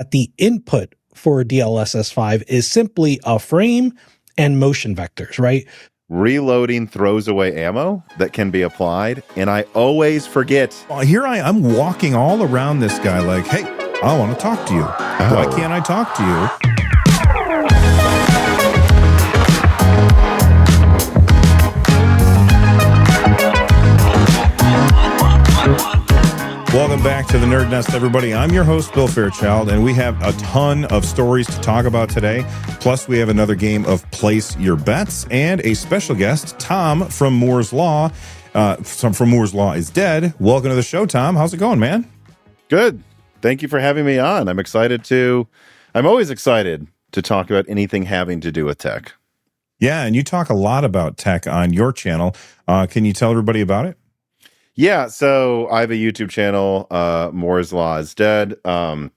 that the input for DLSS 5 is simply a frame and motion vectors, right? Reloading throws away ammo that can be applied, and I always forget. Here I'm walking all around this guy like, hey, I want to talk to you. Why can't I talk to you? Welcome back to the NerdNest, everybody. I'm your host, Bill Fairchild, and we have a ton of stories to talk about today. Plus, we have another game of Place Your Bets and a special guest, Tom from Moore's Law. From Moore's Law is Dead. Welcome to the show, Tom. How's it going, man? Good. Thank you for having me on. I'm always excited to talk about anything having to do with tech. Yeah, and you talk a lot about tech on your channel. Can you tell everybody about it? Yeah, so I have a YouTube channel, Moore's Law is Dead. I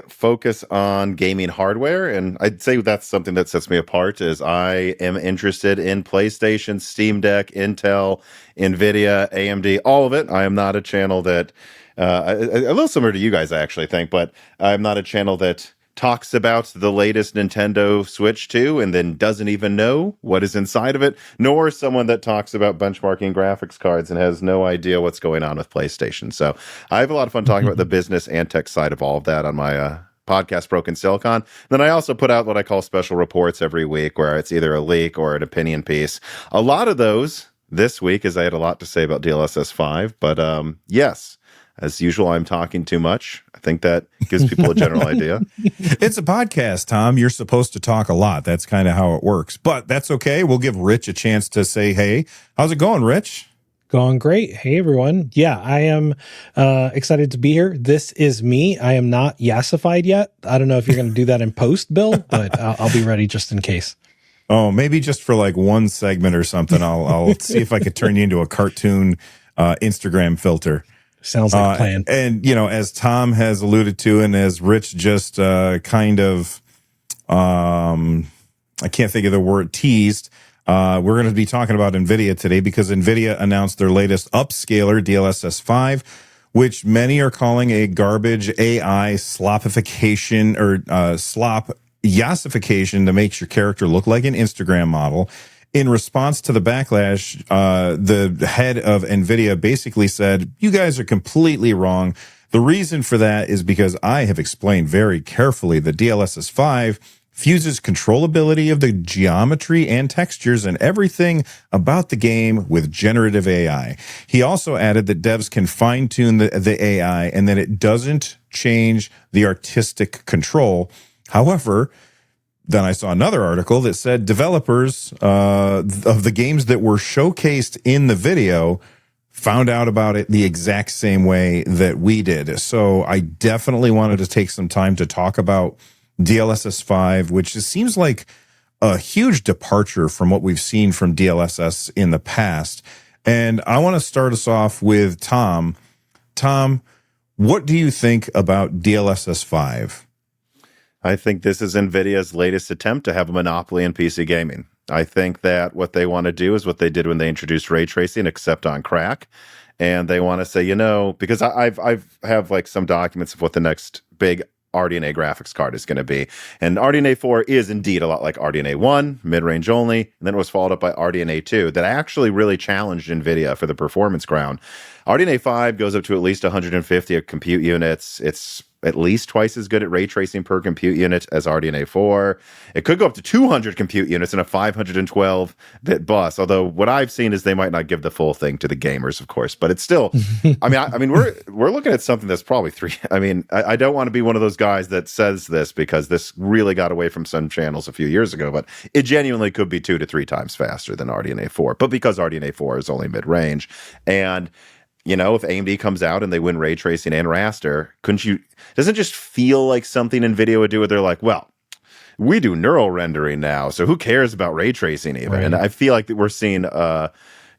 focus on gaming hardware, and I'd say that's something that sets me apart is I am interested in PlayStation, Steam Deck, Intel, NVIDIA, AMD, all of it. I am not a channel that, a little similar to you guys, I actually think, but I'm not a channel that talks about the latest Nintendo Switch 2 and then doesn't even know what is inside of it, nor someone that talks about benchmarking graphics cards and has no idea what's going on with PlayStation. So I have a lot of fun talking about the business and tech side of all of that on my podcast, Broken Silicon. Then I also put out what I call special reports every week, where it's either a leak or an opinion piece. A lot of those this week, as I had a lot to say about DLSS 5, but yes, as usual, I'm talking too much. I think that gives people a general idea. It's a podcast, Tom. You're supposed to talk a lot. That's kind of how it works. But that's okay. We'll give Rich a chance to say, hey, how's it going, Rich? Going great. Hey, everyone. Yeah, I am excited to be here. This is me. I am not yassified yet. I don't know if you're going to do that in post, Bill, but I'll be ready just in case. Oh, maybe just for like one segment or something. I'll see if I could turn you into a cartoon Instagram filter. Sounds like a plan. And, you know, as Tom has alluded to, and as Rich just I can't think of the word, teased, we're going to be talking about NVIDIA today because NVIDIA announced their latest upscaler, DLSS 5, which many are calling a garbage AI slopification or slop yassification that makes your character look like an Instagram model. In response to the backlash, the head of NVIDIA basically said, you guys are completely wrong. The reason for that is because I have explained very carefully that DLSS 5 fuses controllability of the geometry and textures and everything about the game with generative AI. He also added that devs can fine-tune the AI and that it doesn't change the artistic control. However, then I saw another article that said developers of the games that were showcased in the video found out about it the exact same way that we did. So I definitely wanted to take some time to talk about DLSS 5, which seems like a huge departure from what we've seen from DLSS in the past. And I want to start us off with Tom. Tom, what do you think about DLSS 5? I think this is NVIDIA's latest attempt to have a monopoly in PC gaming. I think that what they want to do is what they did when they introduced ray tracing, except on crack. And they want to say, you know, because I have like some documents of what the next big RDNA graphics card is going to be. And RDNA 4 is indeed a lot like RDNA 1, mid-range only, and then it was followed up by RDNA 2 that actually really challenged NVIDIA for the performance crown. RDNA 5 goes up to at least 150 compute units. It's at least twice as good at ray tracing per compute unit as RDNA 4. It could go up to 200 compute units in a 512-bit bus, although what I've seen is they might not give the full thing to the gamers, of course, but it's still, I mean, we're looking at something that's probably I don't want to be one of those guys that says this because this really got away from some channels a few years ago, but it genuinely could be 2 to 3 times faster than RDNA 4, but because RDNA 4 is only mid-range, and you know, if AMD comes out and they win ray tracing and raster, doesn't it just feel like something NVIDIA would do where they're like, well, we do neural rendering now, so who cares about ray tracing even? Right. And I feel like we're seeing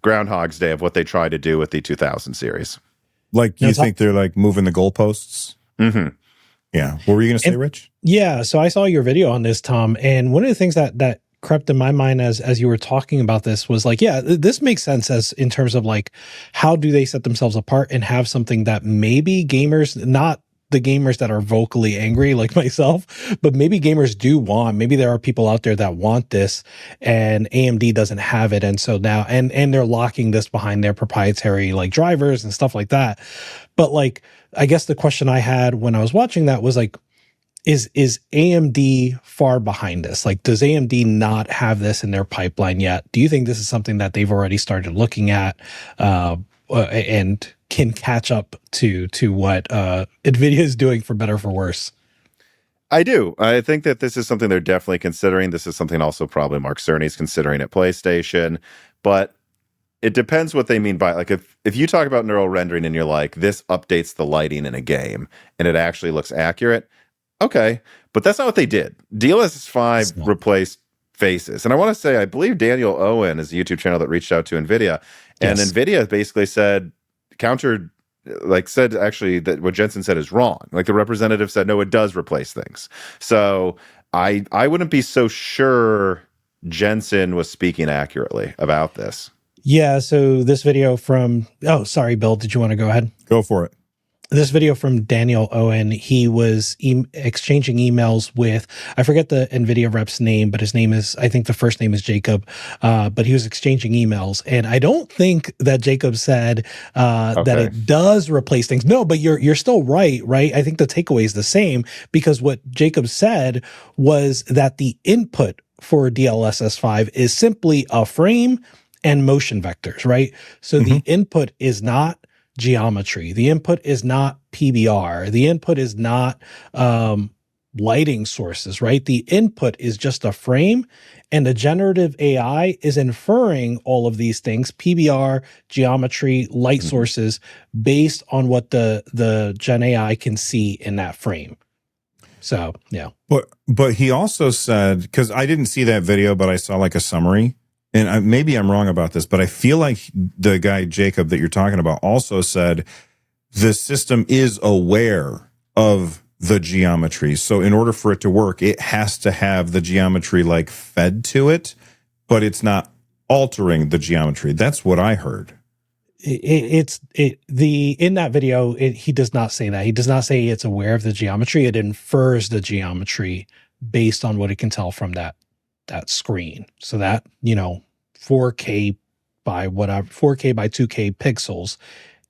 Groundhog's Day of what they tried to do with the 2000 series. Like, you think they're like moving the goalposts? Mm-hmm. Yeah. What were you going to say, Rich? Yeah. So I saw your video on this, Tom, and one of the things that crept in my mind as you were talking about this was like, yeah, this makes sense as in terms of like, how do they set themselves apart and have something that maybe gamers, not the gamers that are vocally angry like myself, but maybe gamers do want, maybe there are people out there that want this and AMD doesn't have it. And so now, and they're locking this behind their proprietary like drivers and stuff like that. But like, I guess the question I had when I was watching that was like, is AMD far behind this? Like, does AMD not have this in their pipeline yet? Do you think this is something that they've already started looking at and can catch up to what NVIDIA is doing, for better or for worse? I do. I think that this is something they're definitely considering. This is something also probably Mark Cerny's considering at PlayStation. But it depends what they mean by, like, if you talk about neural rendering and you're like, this updates the lighting in a game and it actually looks accurate, okay. But that's not what they did. DLSS 5 replaced faces. And I want to say, I believe Daniel Owen is a YouTube channel that reached out to NVIDIA. And yes. NVIDIA basically said, said actually that what Jensen said is wrong. Like the representative said, no, it does replace things. So I wouldn't be so sure Jensen was speaking accurately about this. Yeah, so this video from, oh, sorry, Bill, did you want to go ahead? Go for it. This video from Daniel Owen, he was exchanging emails with, I forget the NVIDIA rep's name, but his name is, I think the first name is Jacob, but he was exchanging emails. And I don't think that Jacob said that it does replace things. No, but you're still right? I think the takeaway is the same, because what Jacob said was that the input for DLSS 5 is simply a frame and motion vectors, right? So the input is not geometry. The input is not PBR. The input is not lighting sources, right? The input is just a frame, and the generative AI is inferring all of these things, PBR, geometry, light sources, based on what the Gen AI can see in that frame. So, yeah. But he also said, because I didn't see that video, but I saw like a summary, and maybe I'm wrong about this, but I feel like the guy, Jacob, that you're talking about also said the system is aware of the geometry. So in order for it to work, it has to have the geometry like fed to it, but it's not altering the geometry. That's what I heard. In that video, he does not say that. He does not say it's aware of the geometry. It infers the geometry based on what it can tell from that screen. So that, 4K by 2K pixels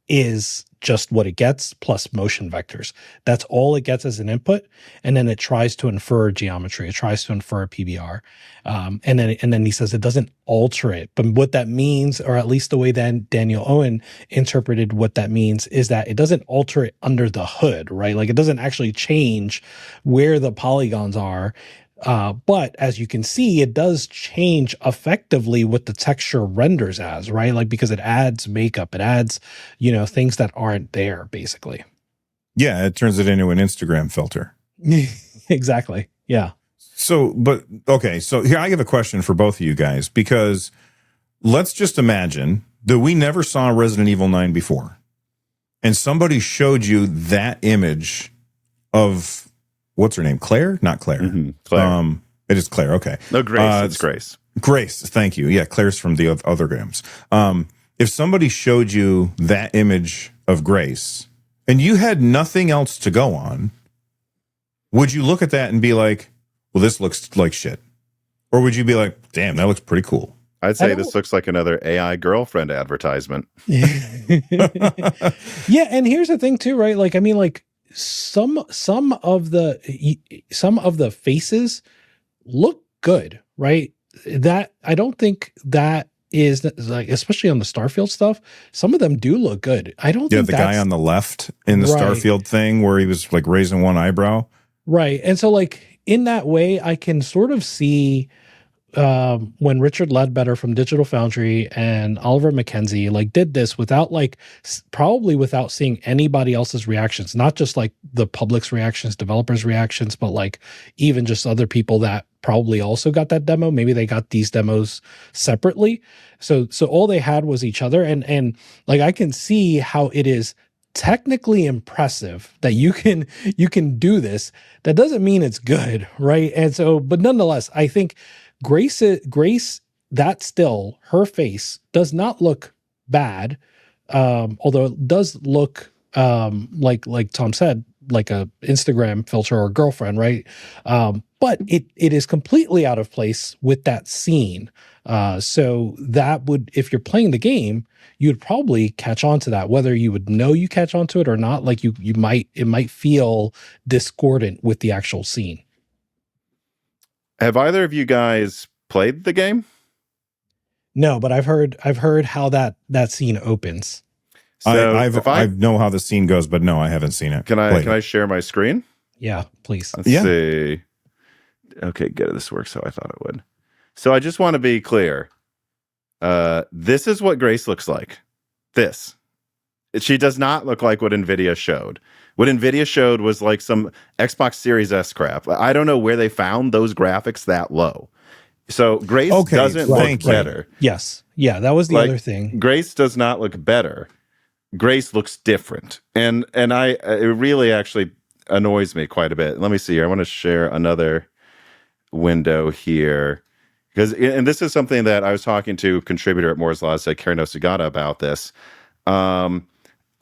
is just what it gets, plus motion vectors. That's all it gets as an input. And then it tries to infer geometry. It tries to infer PBR. And then he says it doesn't alter it. But what that means, or at least the way that Daniel Owen interpreted what that means, is that it doesn't alter it under the hood, right? Like it doesn't actually change where the polygons are. But as you can see, it does change effectively what the texture renders as, right? Like, because it adds makeup, it adds, things that aren't there, basically. Yeah, it turns it into an Instagram filter. Exactly. Yeah. So here I have a question for both of you guys, because let's just imagine that we never saw Resident Evil 9 before, and somebody showed you that image of, what's her name? Claire? Not Claire. Claire. It is Claire. Okay. No, Grace. It's Grace. Grace. Thank you. Yeah, Claire's from the other games. If somebody showed you that image of Grace and you had nothing else to go on, would you look at that and be like, well, this looks like shit? Or would you be like, damn, that looks pretty cool? I'd say this looks like another AI girlfriend advertisement. Yeah. And here's the thing too, right? Like, I mean, like, some of the faces look good, right? That I don't think that is like, especially on the Starfield stuff, some of them do look good. I don't think the guy on the left in the Starfield thing where he was like raising one eyebrow. Right. And so like in that way, I can sort of see when Richard Ledbetter from Digital Foundry and Oliver McKenzie like did this without like probably without seeing anybody else's reactions, not just like the public's reactions, developers' reactions, but like even just other people that probably also got that demo. Maybe they got these demos separately. So all they had was each other. And like I can see how it is technically impressive that you can do this. That doesn't mean it's good, right? And so, but nonetheless, I think Grace, that still, her face does not look bad, although it does look like Tom said, like a Instagram filter or girlfriend, right? But it is completely out of place with that scene. So that would, if you're playing the game, you would probably catch on to that, whether you would know you catch on to it or not. Like it might feel discordant with the actual scene. Have either of you guys played the game? No, but I've heard how that scene opens. So I know how the scene goes, but no, I haven't seen it. Can I share my screen? Yeah, please. Let's see. Okay, good. This works how I thought it would. So I just want to be clear. This is what Grace looks like. This. She does not look like what NVIDIA showed. What NVIDIA showed was like some Xbox Series S crap. I don't know where they found those graphics that low. So Grace doesn't look better. Yes. Yeah, that was the other thing. Grace does not look better. Grace looks different. And it really actually annoys me quite a bit. Let me see here. I want to share another window here. And this is something that I was talking to a contributor at Moore's Law, Karen Osugata, about this.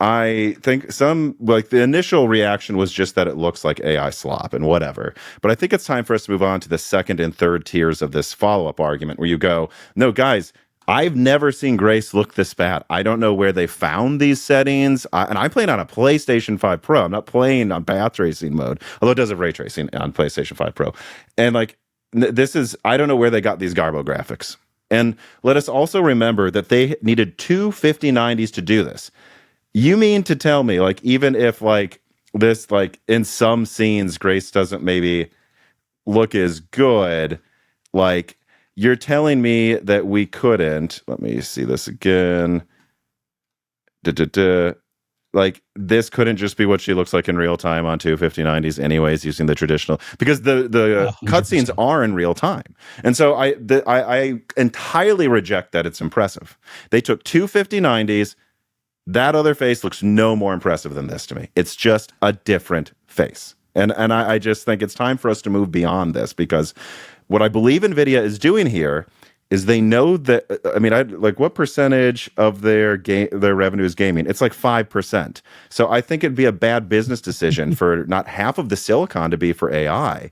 I think the initial reaction was just that it looks like AI slop and whatever. But I think it's time for us to move on to the second and third tiers of this follow-up argument where you go, no, guys, I've never seen Grace look this bad. I don't know where they found these settings. And I'm playing on a PlayStation 5 Pro. I'm not playing on path tracing mode, although it does have ray tracing on PlayStation 5 Pro. And I don't know where they got these Garbo graphics. And let us also remember that they needed two 5090s to do this. You mean to tell me, even if this, in some scenes, Grace doesn't maybe look as good, you're telling me that we couldn't, let me see this again. This couldn't just be what she looks like in real time on two 5090s anyways, using the traditional, because the cutscenes are in real time. And so I entirely reject that it's impressive. They took two 5090s. That other face looks no more impressive than this to me. It's just a different face. And I just think it's time for us to move beyond this, because what I believe NVIDIA is doing here is they know that, what percentage of their revenue is gaming? It's 5%. So I think it'd be a bad business decision for not half of the silicon to be for AI.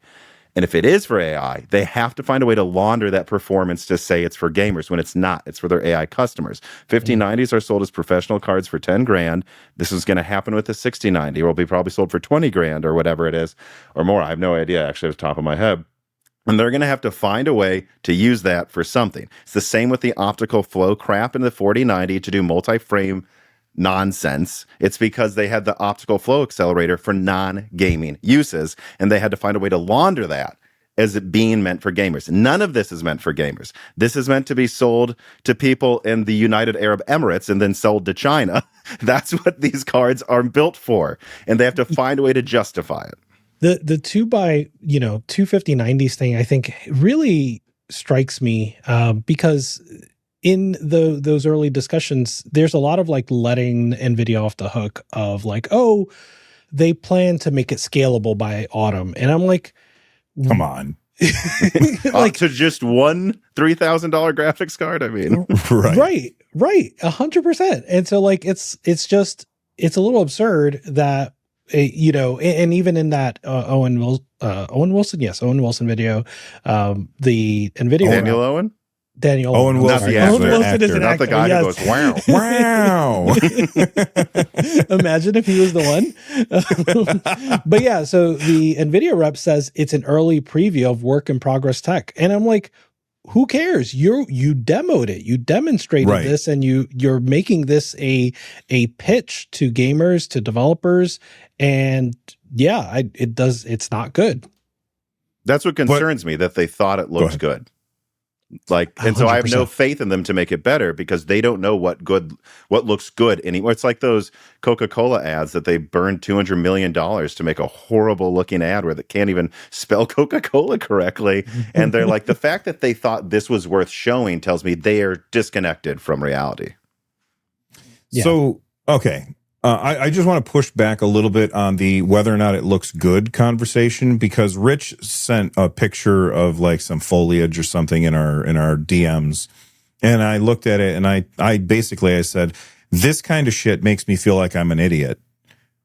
And if it is for AI, they have to find a way to launder that performance to say it's for gamers when it's not. It's for their AI customers. 5090s are sold as professional cards for 10 grand. This is going to happen with the 6090. It will be probably sold for 20 grand or whatever it is, or more. I have no idea, actually, off the top of my head. And they're going to have to find a way to use that for something. It's the same with the optical flow crap in the 4090 to do multi-frame nonsense. It's because they had the optical flow accelerator for non-gaming uses, and they had to find a way to launder that as it being meant for gamers. None of this is meant for gamers. This is meant to be sold to people in the United Arab Emirates and then sold to China. That's what these cards are built for, and they have to find a way to justify it. The 2 5090s thing, I think, really strikes me because in those early discussions, there's a lot of letting NVIDIA off the hook of they plan to make it scalable by autumn. And I'm like, come on. To just one $3,000 graphics card? I mean, right. 100%. And so it's a little absurd that, and even in that Owen Wilson video, the NVIDIA Daniel Owen Wilson, Owen Wilson is an not actor. the guy who goes wow. Imagine if he was the one. But yeah, so the NVIDIA rep says it's an early preview of work in progress tech, and I'm like, who cares? You demoed it, you demonstrated this, and you're making this a pitch to gamers, to developers, and it's not good. That's what concerns me, that they thought it looked good. And so I have no faith in them to make it better, because they don't know what looks good anymore. It's like those Coca-Cola ads that they burned $200 million to make a horrible looking ad where they can't even spell Coca-Cola correctly. And they're like, the fact that they thought this was worth showing tells me they are disconnected from reality. Yeah. So, okay. I just want to push back a little bit on the whether or not it looks good conversation, because Rich sent a picture of some foliage or something in our DMs, and I looked at it and I basically said, this kind of shit makes me feel like I'm an idiot.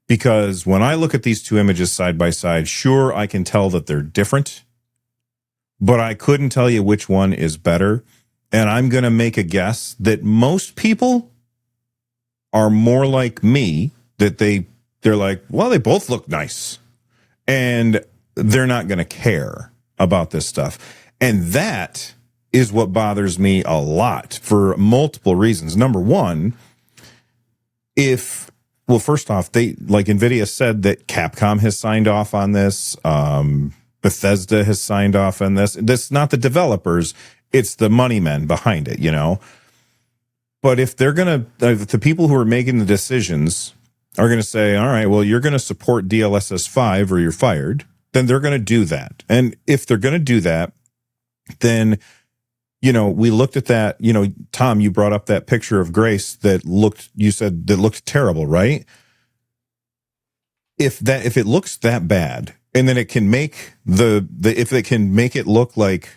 Because when I look at these two images side by side, sure, I can tell that they're different, but I couldn't tell you which one is better. And I'm going to make a guess that most people are more like me, that they're like, well, they both look nice, and they're not going to care about this stuff. And that is what bothers me a lot for multiple reasons. Number one, well, first off, NVIDIA said that Capcom has signed off on this. Bethesda has signed off on this. That's not the developers. It's the money men behind it, But if they're going to, if the people who are making the decisions are going to say, all right, well, you're going to support DLSS 5 or you're fired, then they're going to do that. And if they're going to do that, then, we looked at that, Tom, you brought up that picture of Grace that looked terrible, right? If it looks that bad, and then it can make if they can make it looked like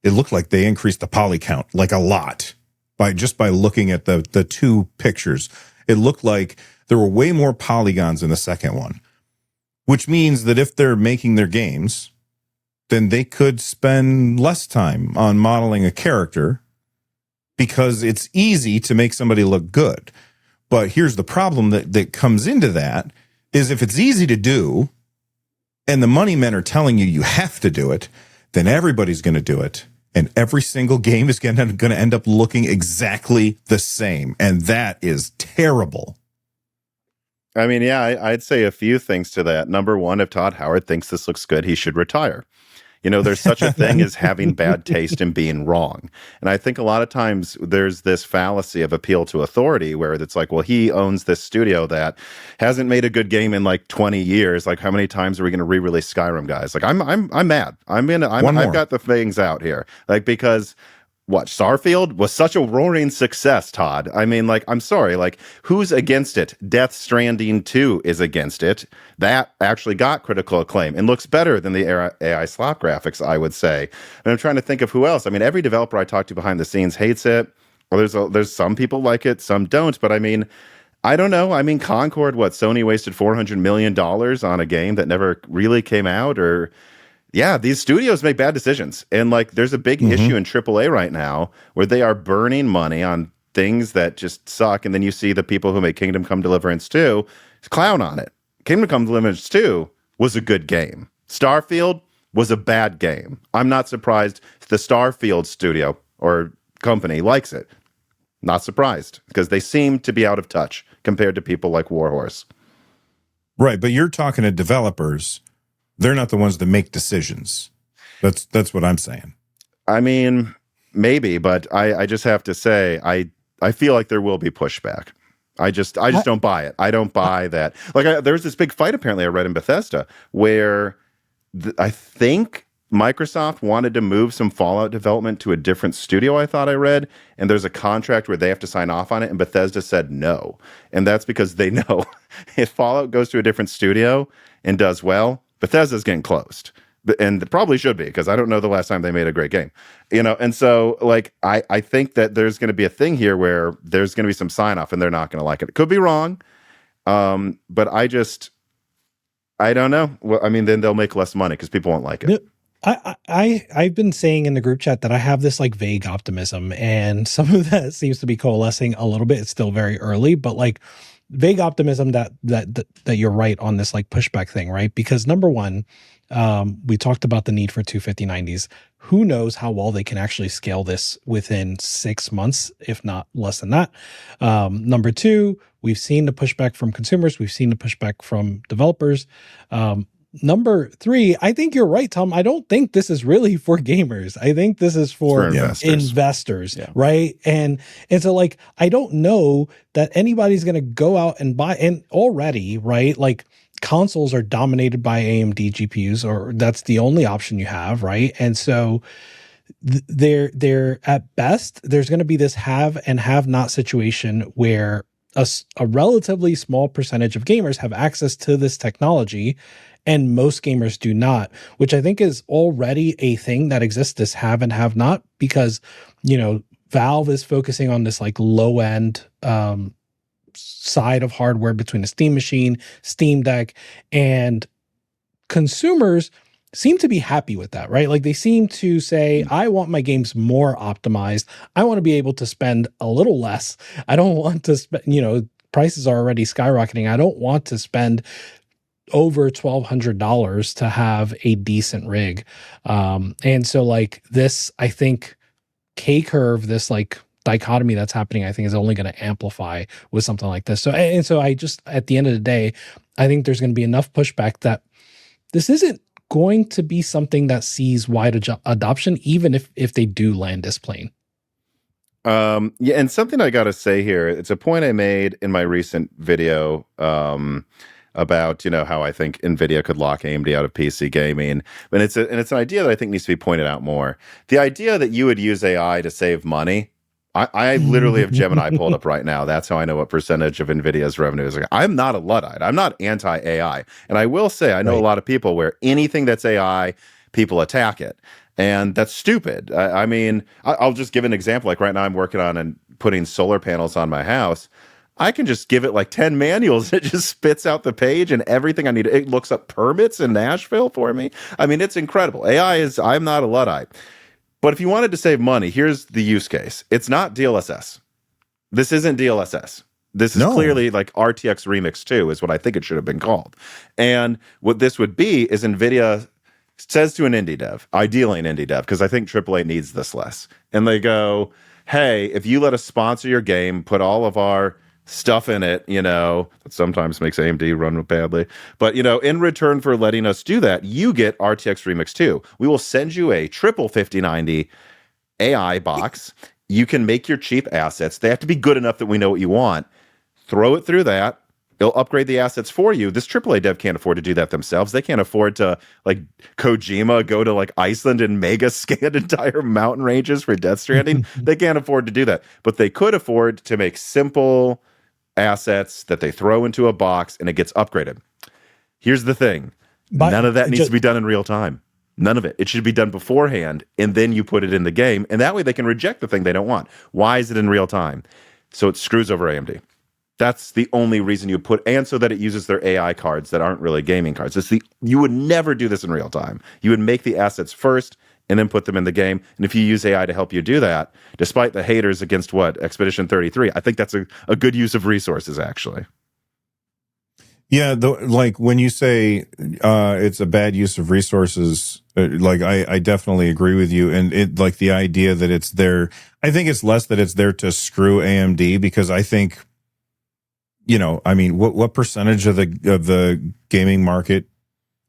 they increased the poly count like a lot by looking at the two pictures, it looked like there were way more polygons in the second one, which means that if they're making their games, then they could spend less time on modeling a character because it's easy to make somebody look good. But here's the problem that comes into that is if it's easy to do and the money men are telling you have to do it, then everybody's going to do it. And every single game is going to end up looking exactly the same. And that is terrible. I mean, yeah, I'd say a few things to that. Number one, if Todd Howard thinks this looks good, he should retire. There's such a thing as having bad taste and being wrong. And I think a lot of times there's this fallacy of appeal to authority where it's like, well, he owns this studio that hasn't made a good game in like 20 years. Like, how many times are we going to re-release Skyrim, guys? Like, I'm mad. I've got the things out here. Like, because what, Starfield was such a roaring success, Todd. I mean, like, I'm sorry, like, who's against it? Death Stranding 2 is against it. That actually got critical acclaim and looks better than the AI slop graphics, I would say. And I'm trying to think of who else. I mean, every developer I talk to behind the scenes hates it. Well, there's some people like it, some don't. But I mean, I don't know. I mean, Concord, Sony wasted $400 million on a game that never really came out, or... Yeah, these studios make bad decisions. And like there's a big issue in AAA right now where they are burning money on things that just suck. And then you see the people who make Kingdom Come Deliverance 2 clown on it. Kingdom Come Deliverance 2 was a good game. Starfield was a bad game. I'm not surprised the Starfield studio or company likes it. Not surprised because they seem to be out of touch compared to people like Warhorse. Right, but you're talking to developers. They're not the ones that make decisions. That's what I'm saying. I mean, maybe, but I just have to say, I feel like there will be pushback. I just don't buy it. I don't buy that. Like, there was this big fight apparently I read in Bethesda where I think Microsoft wanted to move some Fallout development to a different studio, I thought I read, and there's a contract where they have to sign off on it, and Bethesda said no. And that's because they know if Fallout goes to a different studio and does well, Bethesda's getting closed, and probably should be, because I don't know the last time they made a great game, and so like I think that there's going to be a thing here where there's going to be some sign off and they're not going to like it. It could be wrong, but I don't know. Well, I mean, then they'll make less money because people won't like it. I've been saying in the group chat that I have this like vague optimism, and some of that seems to be coalescing a little bit. It's still very early, but like vague optimism that you're right on this like pushback thing, right? Because number one, we talked about the need for 25090s. Who knows how well they can actually scale this within 6 months, if not less than that. Number two, we've seen the pushback from consumers. We've seen the pushback from developers. Number three, I think you're right, Tom. I don't think this is really for gamers. I think this is for investors, right? And so like, I don't know that anybody's going to go out and buy, and already, right? Like consoles are dominated by AMD GPUs, or that's the only option you have, right? And so they're at best, there's going to be this have and have not situation where a relatively small percentage of gamers have access to this technology and most gamers do not, which I think is already a thing that exists, this have and have not, because, Valve is focusing on this like low end side of hardware between a Steam machine, Steam Deck, and consumers seem to be happy with that, right? Like they seem to say, I want my games more optimized. I want to be able to spend a little less. I don't want to spend, prices are already skyrocketing. I don't want to spend over $1,200 to have a decent rig. And so like this, I think K curve, this like dichotomy that's happening, I think is only going to amplify with something like this. So, and so I just, at the end of the day, I think there's going to be enough pushback that this isn't going to be something that sees wide adoption, even if they do land this plane. Yeah, and something I got to say here, it's a point I made in my recent video about how I think NVIDIA could lock AMD out of PC gaming, and it's an idea that I think needs to be pointed out more. The idea that you would use AI to save money. I literally have Gemini pulled up right now. That's how I know what percentage of NVIDIA's revenue is. I'm not a Luddite. I'm not anti-AI. And I will say, I know a lot of people where anything that's AI, people attack it. And that's stupid. I mean, I'll just give an example. Like right now I'm working on and putting solar panels on my house. I can just give it like 10 manuals. It just spits out the page and everything I need. It looks up permits in Nashville for me. I mean, it's incredible. I'm not a Luddite. But if you wanted to save money, here's the use case. It's not DLSS. This isn't DLSS. This is clearly like RTX Remix 2 is what I think it should have been called. And what this would be is NVIDIA says to an indie dev, ideally an indie dev, because I think AAA needs this less. And they go, hey, if you let us sponsor your game, put all of our stuff in it, that sometimes makes AMD run badly. But, in return for letting us do that, you get RTX Remix 2. We will send you a triple 5090 AI box. You can make your cheap assets. They have to be good enough that we know what you want. Throw it through that. It'll upgrade the assets for you. This AAA dev can't afford to do that themselves. They can't afford to, like, Kojima go to, like, Iceland and mega scan entire mountain ranges for Death Stranding. They can't afford to do that. But they could afford to make simple assets that they throw into a box and it gets upgraded. Here's the thing. None of that needs to be done in real time. None of it. It should be done beforehand, and then you put it in the game, and that way they can reject the thing they don't want. Why is it in real time? So it screws over AMD. That's the only reason you put, and so that it uses their AI cards that aren't really gaming cards. You would never do this in real time. You would make the assets first and then put them in the game. And if you use AI to help you do that, despite the haters against Expedition 33, I think that's a good use of resources, actually. Yeah, like when you say it's a bad use of resources, like I definitely agree with you. And it like the idea that it's there, I think it's less that it's there to screw AMD, because I think, I mean, what percentage of the gaming market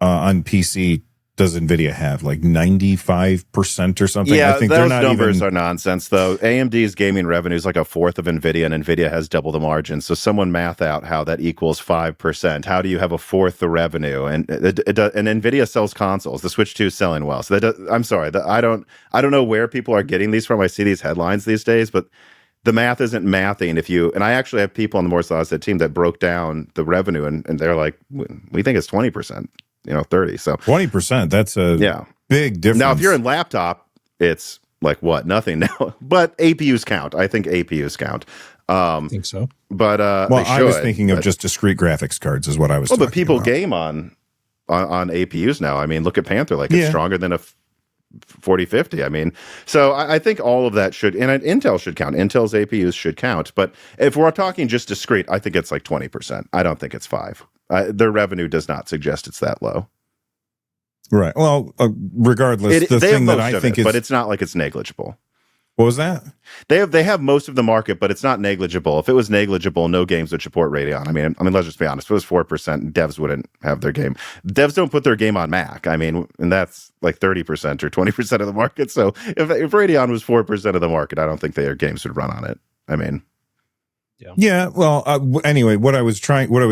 on PC does NVIDIA have? Like 95% or something? Yeah, I think those numbers are nonsense, though. AMD's gaming revenue is like a fourth of NVIDIA, and NVIDIA has double the margin. So someone math out how that equals 5%. How do you have a fourth the revenue? And and NVIDIA sells consoles. The Switch 2 is selling well. So I'm sorry, I don't know where people are getting these from. I see these headlines these days, but the math isn't mathing. And I actually have people on the Moore's Law team that broke down the revenue, and they're like, we think it's 20%. 30. So 20%. That's a big difference. Now, if you're in laptop, it's like what? Nothing now. But APUs count. I think APUs count. I think so. But I was thinking of just discrete graphics cards is what I was talking but people about. game on APUs now. I mean, look at Panther. Like it's stronger than a 4050. I mean, so I think all of that should, and Intel should count. Intel's APUs should count. But if we're talking just discrete, I think it's like 20%. I don't think it's 5%. Their revenue does not suggest it's that low. Right. Well, regardless, the thing that I think is, but it's not like it's negligible. What was that? They have most of the market, but it's not negligible. If it was negligible, no games would support Radeon. I mean, let's just be honest. If it was 4%, devs wouldn't have their game. Devs don't put their game on Mac. I mean, and that's like 30% or 20% of the market. So if Radeon was 4% of the market, I don't think their games would run on it. I mean, yeah. Well, anyway, what I was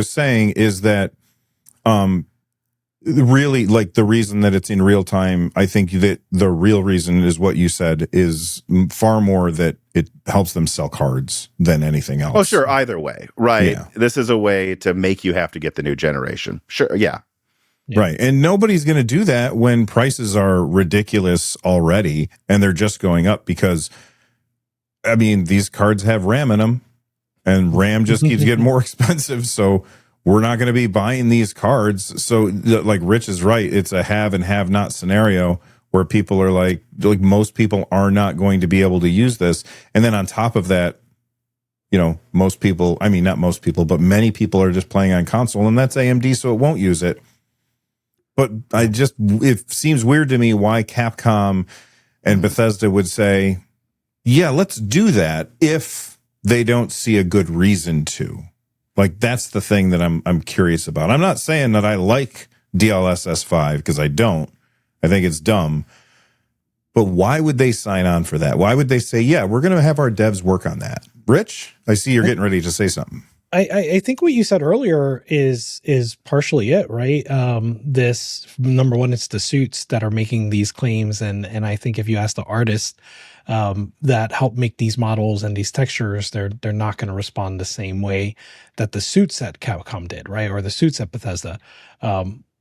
saying is that, really, like the reason that it's in real time, I think that the real reason is what you said, is far more that it helps them sell cards than anything else. Oh, sure. Either way. Right. Yeah. This is a way to make you have to get the new generation. Sure. Yeah. Right. And nobody's going to do that when prices are ridiculous already and they're just going up because, I mean, these cards have RAM in them. and RAM just keeps getting more expensive. So we're not going to be buying these cards. So like Rich is right. It's a have and have not scenario where people are like most people are not going to be able to use this. And then on top of that, you know, most people, I mean, not most people, but many people are just playing on console, and that's AMD, so it won't use it. But it seems weird to me why Capcom and Bethesda would say, yeah, let's do that if they don't see a good reason to. Like, that's the thing that I'm curious about. I'm not saying that I like DLSS 5 because I don't. I think it's dumb. But why would they sign on for that? Why would they say, yeah, we're going to have our devs work on that? Rich, I see you're getting ready to say something. I think what you said earlier is partially it, right? This, number one, it's the suits that are making these claims, and I think if you ask the artists that help make these models and these textures, they're not going to respond the same way that the suits at Capcom did, right? Or the suits at Bethesda.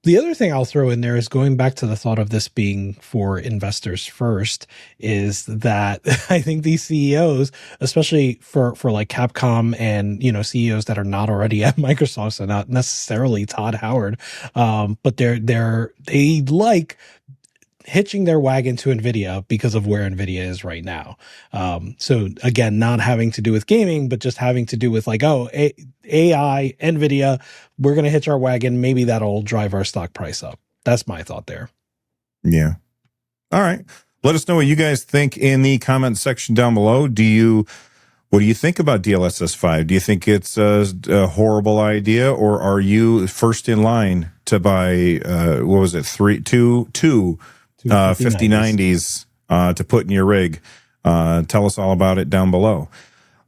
The other thing I'll throw in there is going back to the thought of this being for investors first, is that I think these CEOs, especially for like Capcom and, you know, CEOs that are not already at Microsoft, so not necessarily Todd Howard, but they like hitching their wagon to NVIDIA because of where NVIDIA is right now. So again, not having to do with gaming, but just having to do with like, AI, NVIDIA, we're going to hitch our wagon. Maybe that'll drive our stock price up. That's my thought there. Yeah. All right. Let us know what you guys think in the comment section down below. What do you think about DLSS 5? Do you think it's a horrible idea, or are you first in line to buy, what was it? Two 5090s to put in your rig? Tell us all about it down below.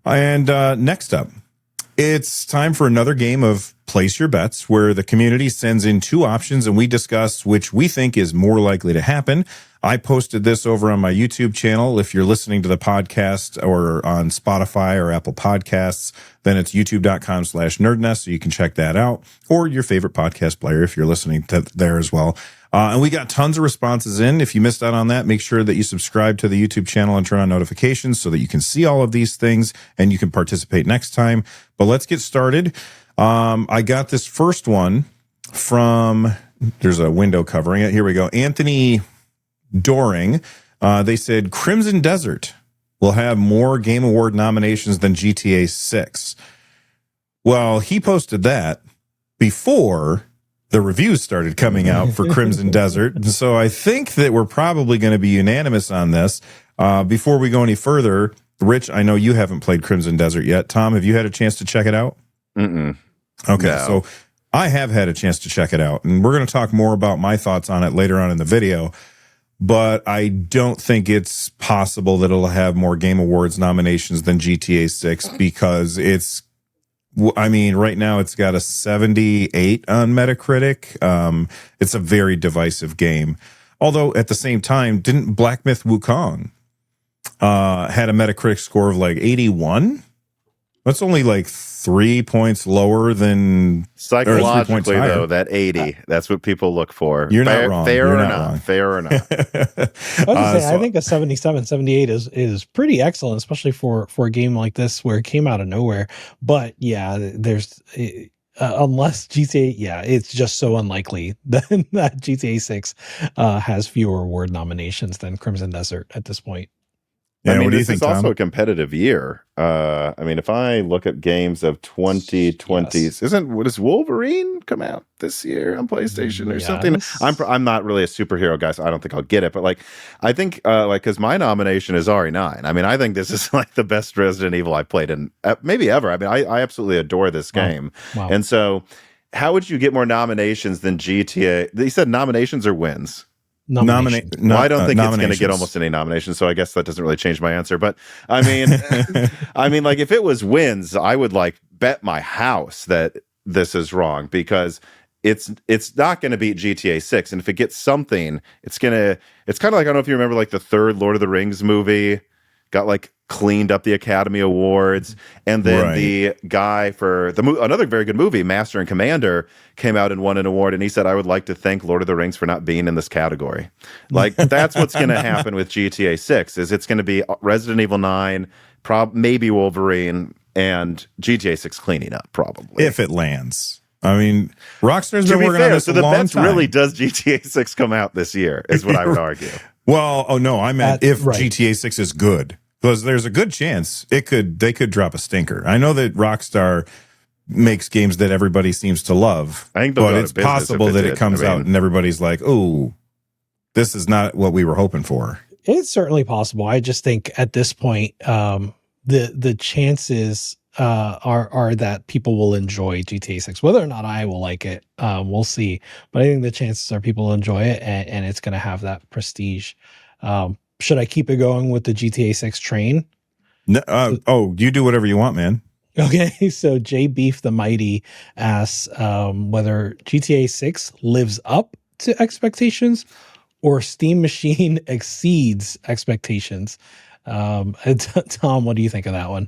And next up, it's time for another game of Place Your Bets, where the community sends in two options and we discuss which we think is more likely to happen. I posted this over on my YouTube channel. If you're listening to the podcast or on Spotify or Apple Podcasts, then it's youtube.com/NerdNest, so you can check that out, or your favorite podcast player if you're listening to there as well. And we got tons of responses in. If you missed out on that, make sure that you subscribe to the YouTube channel and turn on notifications so that you can see all of these things and you can participate next time. But let's get started. I got this first one from, there's a window covering it. Here we go. Anthony Doring. They said Crimson Desert will have more Game Award nominations than GTA 6. Well, he posted that before the reviews started coming out for Crimson Desert. And so I think that we're probably going to be unanimous on this. Before we go any further, Rich, I know you haven't played Crimson Desert yet. Tom, have you had a chance to check it out? Mm-mm. Okay, No. So I have had a chance to check it out, and we're going to talk more about my thoughts on it later on in the video. But I don't think it's possible that it'll have more Game Awards nominations than GTA 6 because right now it's got a 78 on Metacritic. It's a very divisive game. Although at the same time, didn't Black Myth Wukong had a Metacritic score of like 81? That's only like 3 points lower than psychologically, though, that 80, that's what people look for. You're not wrong. Fair You're or not not. wrong. Fair or not. I was gonna say, I think a 77, 78 is pretty excellent, especially for a game like this where it came out of nowhere. But yeah, there's unless GTA, it's just so unlikely that GTA 6 has fewer award nominations than Crimson Desert at this point. Yeah, what do you this think, is also Tom? a competitive year. If I look at games of 2020s, what does Wolverine come out this year on PlayStation or something? I'm not really a superhero guy, so I don't think I'll get it. But I think because my nomination is RE9. I think this is like the best Resident Evil I played in maybe ever. I absolutely adore this game. Wow. And so, how would you get more nominations than GTA? They said nominations or wins. I don't think it's going to get almost any nominations, so I guess that doesn't really change my answer. But if it was wins, I would bet my house that this is wrong because it's not going to beat GTA 6, and if it gets something, it's kind of like, I don't know if you remember the third Lord of the Rings movie got cleaned up the Academy Awards, and then the guy for another very good movie, Master and Commander, came out and won an award, and he said, I would like to thank Lord of the Rings for not being in this category. That's what's going to happen with GTA 6, is it's going to be Resident Evil 9, maybe Wolverine, and GTA 6 cleaning up, probably. If it lands. I mean, Rockstar's to been be working fair, on this so a the long bets time. really, does GTA 6 come out this year, is what I would argue. Well, oh no, I meant if right. GTA 6 is good. Because there's a good chance they could drop a stinker. I know that Rockstar makes games that everybody seems to love, I think they'll but go out it's of business possible if that did. it comes out and everybody's like, "Oh, this is not what we were hoping for." It's certainly possible. I just think at this point, the chances are that people will enjoy GTA 6. Whether or not I will like it, we'll see. But I think the chances are people will enjoy it, and it's going to have that prestige. Should I keep it going with the GTA 6 train? No, you do whatever you want, man. Okay, so J Beef the Mighty asks whether GTA 6 lives up to expectations or Steam Machine exceeds expectations. Tom, what do you think of that one?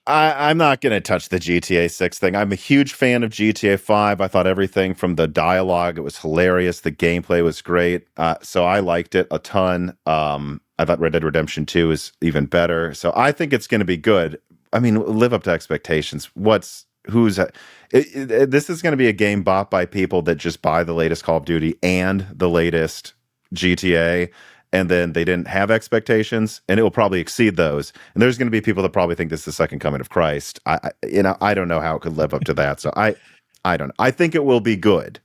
I'm not going to touch the GTA 6 thing. I'm a huge fan of GTA 5. I thought everything from the dialogue, it was hilarious. The gameplay was great. So I liked it a ton. I thought Red Dead Redemption 2 is even better. So I think it's going to be good. I mean, live up to expectations. This is going to be a game bought by people that just buy the latest Call of Duty and the latest GTA, and then they didn't have expectations, and it will probably exceed those. And there's going to be people that probably think this is the second coming of Christ. I don't know how it could live up to that. So I don't know. I think it will be good.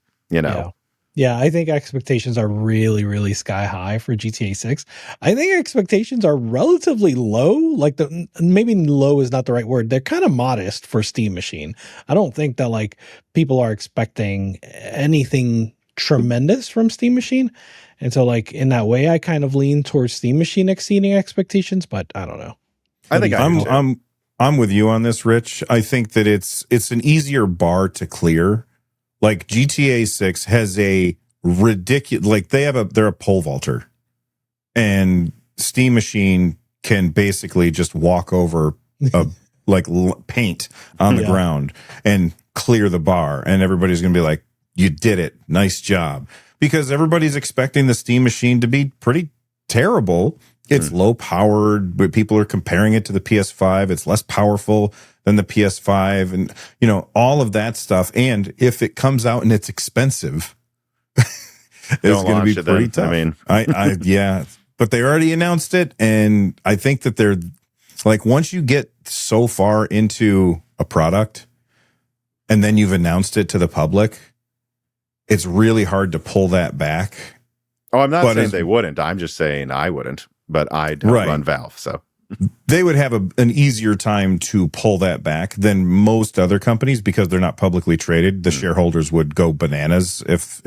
Yeah, I think expectations are really, really sky high for GTA 6. I think expectations are relatively low. Like maybe low is not the right word. They're kind of modest for Steam Machine. I don't think that like people are expecting anything tremendous from Steam Machine. And so like in that way, I kind of lean towards Steam Machine exceeding expectations, but I don't know. I'm with you on this, Rich. I think that it's an easier bar to clear. Like GTA 6 has a ridiculous, like they're a pole vaulter, and Steam Machine can basically just walk over paint on the ground and clear the bar, and everybody's going to be like, "You did it, nice job," because everybody's expecting the Steam Machine to be pretty terrible. It's low powered, but people are comparing it to the PS5. It's less powerful than the PS5, and all of that stuff. And if it comes out and it's expensive, it's going to be pretty tough. I mean, yeah, but they already announced it, and I think that they're like, once you get so far into a product and then you've announced it to the public, it's really hard to pull that back. Oh, I'm not saying they wouldn't. I'm just saying I wouldn't. But I don't run Valve, so they would have an easier time to pull that back than most other companies because they're not publicly traded. The shareholders would go bananas if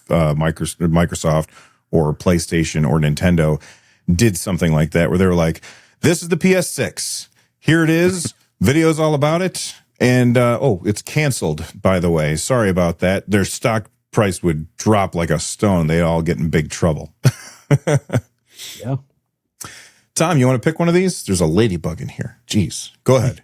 Microsoft or PlayStation or Nintendo did something like that, where they were like, "This is the PS6. Here it is. Video's all about it, and it's canceled. By the way, sorry about that." Their stock price would drop like a stone. They all get in big trouble. Yeah. Tom, you want to pick one of these? There's a ladybug in here. Jeez. Go ahead.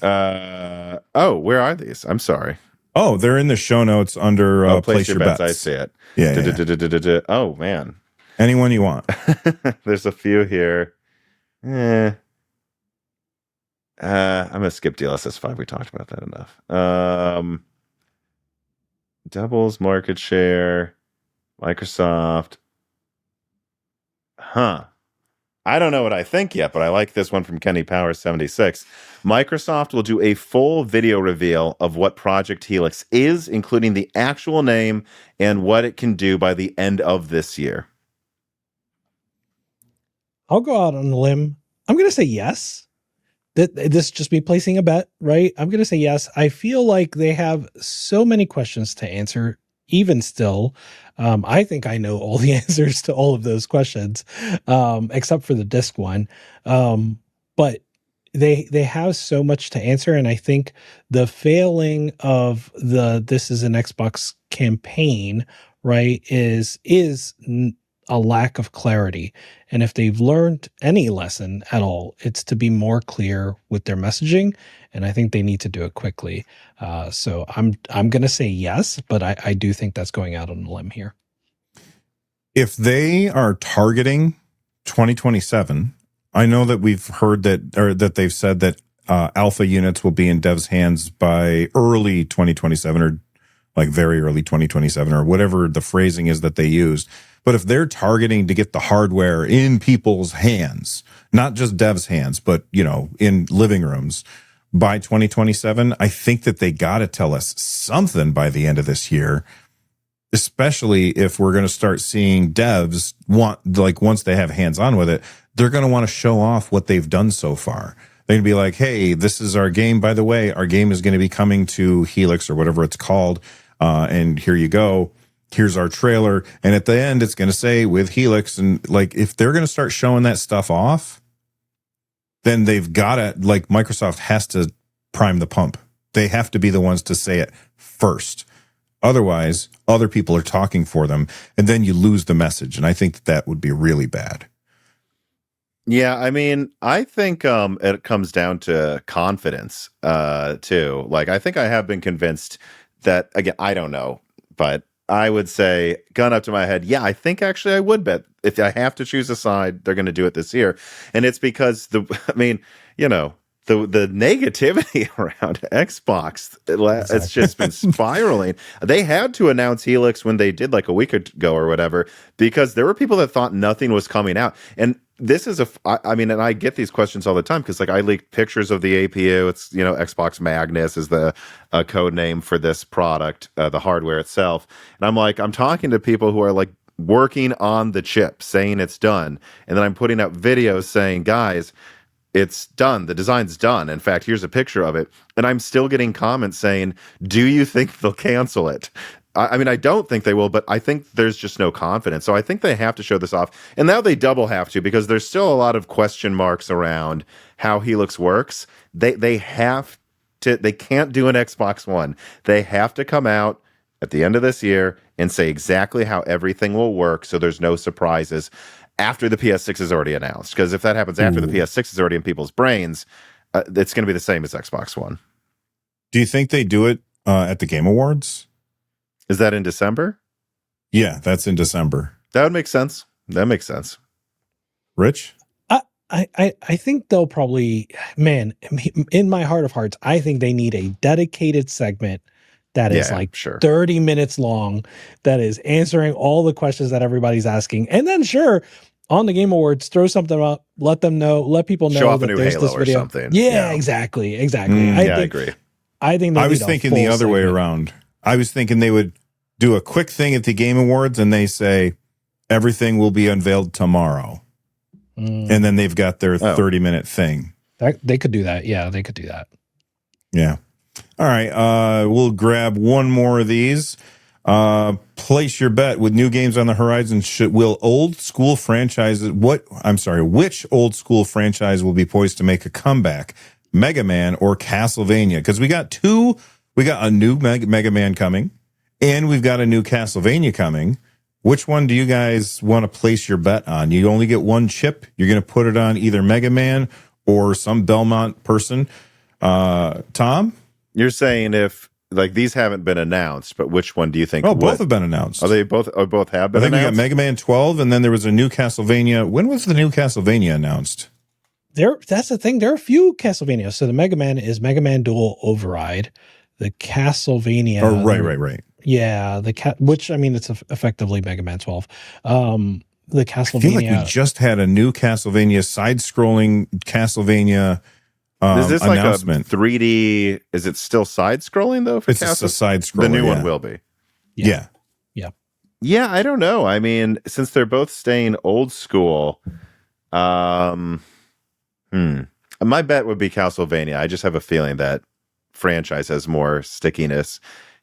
Where are these? I'm sorry. Oh, they're in the show notes under Place Your Bets. I see it. Yeah. Oh, man. Anyone you want. There's a few here. I'm going to skip DLSS 5. We talked about that enough. Doubles market share. Microsoft. I don't know what I think yet, but I like this one from Kenny Power 76. Microsoft will do a full video reveal of what Project Helix is, including the actual name and what it can do by the end of this year. I'll go out on a limb. I'm going to say yes. This is just me placing a bet, right? I'm going to say yes. I feel like they have so many questions to answer, even still. I think I know all the answers to all of those questions, except for the disc one. But they have so much to answer, and I think the failing of this is an Xbox campaign, right, is a lack of clarity. And if they've learned any lesson at all, it's to be more clear with their messaging. And I think they need to do it quickly. So I'm going to say yes, but I do think that's going out on a limb here. If they are targeting 2027, I know that we've heard that they've said that alpha units will be in devs' hands by early 2027 or like very early 2027 or whatever the phrasing is that they use. But if they're targeting to get the hardware in people's hands, not just devs' hands, but, you know, in living rooms by 2027, I think that they got to tell us something by the end of this year, especially if we're going to start seeing devs want, like, once they have hands on with it, they're going to want to show off what they've done so far. They're going to be like, hey, this is our game. By the way, our game is going to be coming to Helix or whatever it's called. And here you go. Here's our trailer. And at the end, it's going to say with Helix. And like, if they're going to start showing that stuff off, then they've got to, like, Microsoft has to prime the pump. They have to be the ones to say it first. Otherwise, other people are talking for them, and then you lose the message. And I think that that would be really bad. Yeah, I mean, I think it comes down to confidence, too. Like, I think I have been convinced that, again, I don't know, but I would say, gun up to my head, yeah, I think actually I would bet if I have to choose a side, they're going to do it this year. And it's because the negativity around Xbox, it's just been spiraling. They had to announce Helix when they did like a week ago or whatever, because there were people that thought nothing was coming out. And this is and I get these questions all the time because, like, I leaked pictures of the APU. It's, you know, Xbox Magnus is the code name for this product, the hardware itself. And I'm like, I'm talking to people who are like working on the chip saying it's done. And then I'm putting out videos saying, guys, it's done. The design's done. In fact, here's a picture of it. And I'm still getting comments saying, do you think they'll cancel it? I mean, I don't think they will, but I think there's just no confidence. So I think they have to show this off. And now they double have to, because there's still a lot of question marks around how Helix works. They have to, they can't do an Xbox One. They have to come out at the end of this year and say exactly how everything will work, so there's no surprises after the PS6 is already announced. Because if that happens after the PS6 is already in people's brains, it's going to be the same as Xbox One. Do you think they do it at the Game Awards? Is that in December? Yeah, that's in December. That would make sense. That makes sense. Rich? I think they'll probably, man, in my heart of hearts, I think they need a dedicated segment that is 30 minutes long, that is answering all the questions that everybody's asking. And then on the Game Awards, throw something up, let people know show off that a new there's Halo this video. Or something. Yeah, exactly. I agree. I think I was thinking the other way around. I was thinking they would do a quick thing at the Game Awards and they say everything will be unveiled tomorrow. And then they've got their 30-minute thing. They could do that. Yeah, they could do that. Yeah. All right. We'll grab one more of these. Place your bet with new games on the horizon. Which old school franchise will be poised to make a comeback? Mega Man or Castlevania? Because we got a new Mega Man coming, and we've got a new Castlevania coming. Which one do you guys want to place your bet on? You only get one chip. You're going to put it on either Mega Man or some Belmont person. Tom? You're saying if, like, these haven't been announced, but which one do you think? Both have been announced. Are they both? Both have been announced? I think we got Mega Man 12, and then there was a new Castlevania. When was the new Castlevania announced? That's the thing. There are a few Castlevania. So the Mega Man is Mega Man Dual Override. The Castlevania. Oh, right. Yeah, which, I mean, it's effectively Mega Man 12. The Castlevania. I feel like we just had a new Castlevania, side-scrolling Castlevania is this announcement. Like a 3D? Is it still side-scrolling though? It's just a side-scroller. The new one will be. Yeah. I don't know. I mean, since they're both staying old school, my bet would be Castlevania. I just have a feeling that franchise has more stickiness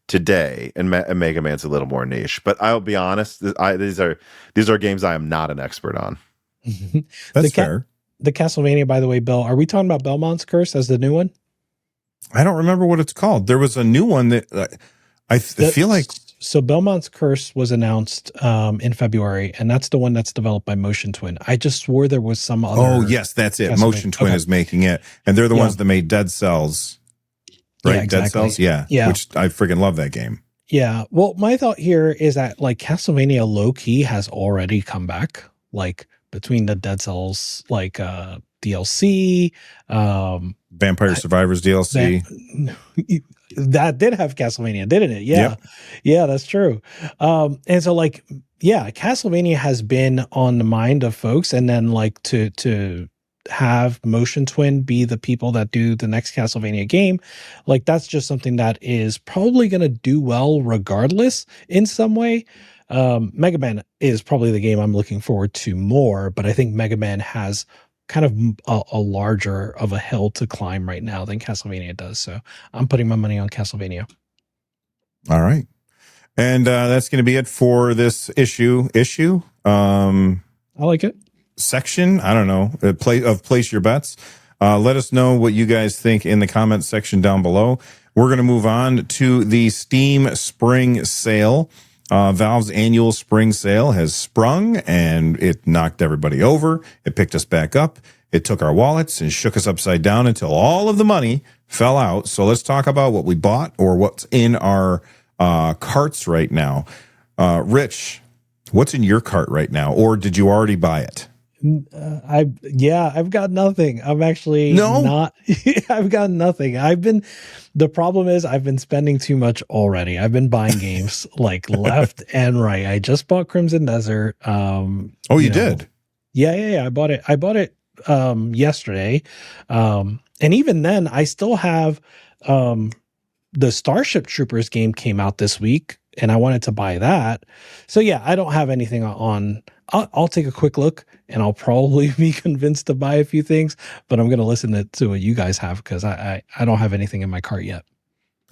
today, and Mega Man's a little more niche. But I'll be honest, these are games I am not an expert on. That's fair. The Castlevania, by the way, Bill, are we talking about Belmont's Curse as the new one? I don't remember what it's called. There was a new one that I feel like. So Belmont's Curse was announced in February, and that's the one that's developed by Motion Twin. I just swore there was some other. Oh, yes, that's it. Motion Twin is making it, and they're the ones that made Dead Cells. Right, yeah, exactly. Dead Cells, yeah, which I freaking love that game. Yeah, well, my thought here is that, like, Castlevania low key has already come back, like between the Dead Cells, like DLC. Vampire Survivors DLC. That did have Castlevania, didn't it? Yeah. Yep. Yeah, that's true. And so like, yeah, Castlevania has been on the mind of folks, and then like to have Motion Twin be the people that do the next Castlevania game, like that's just something that is probably going to do well regardless in some way. Mega Man is probably the game I'm looking forward to more, but I think Mega Man has kind of a larger of a hill to climb right now than Castlevania does. So I'm putting my money on Castlevania. All right. And that's going to be it for this issue. I like it. Section. I don't know. Place your bets. Let us know what you guys think in the comments section down below. We're going to move on to the Steam Spring Sale. Valve's annual spring sale has sprung, and it knocked everybody over. It picked us back up. It took our wallets and shook us upside down until all of the money fell out. So let's talk about what we bought or what's in our carts right now. Rich, what's in your cart right now, or did you already buy it? I've got nothing. I'm actually not. I've got nothing. The problem is I've been spending too much already. I've been buying games like left and right. I just bought Crimson Desert. You did? Yeah. I bought it yesterday. And even then I still have the Starship Troopers game came out this week, and I wanted to buy that. So yeah, I don't have anything on. I'll take a quick look, and I'll probably be convinced to buy a few things, but I'm going to listen to what you guys have, because I don't have anything in my cart yet.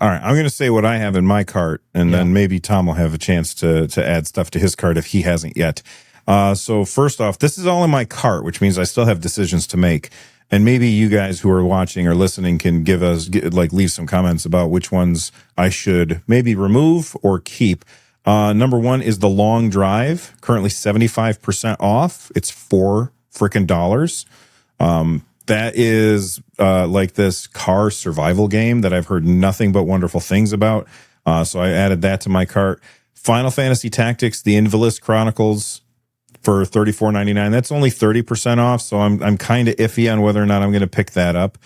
All right, I'm going to say what I have in my cart, and then maybe Tom will have a chance to add stuff to his cart if he hasn't yet. So first off, this is all in my cart, which means I still have decisions to make. And maybe you guys who are watching or listening can leave some comments about which ones I should maybe remove or keep. Number one is the Long Drive, currently 75% off. It's $4 frickin'. That is like this car survival game that I've heard nothing but wonderful things about. So I added that to my cart. Final Fantasy Tactics, The Invalid Chronicles for $34.99. That's only 30% off, so I'm kind of iffy on whether or not I'm going to pick that up.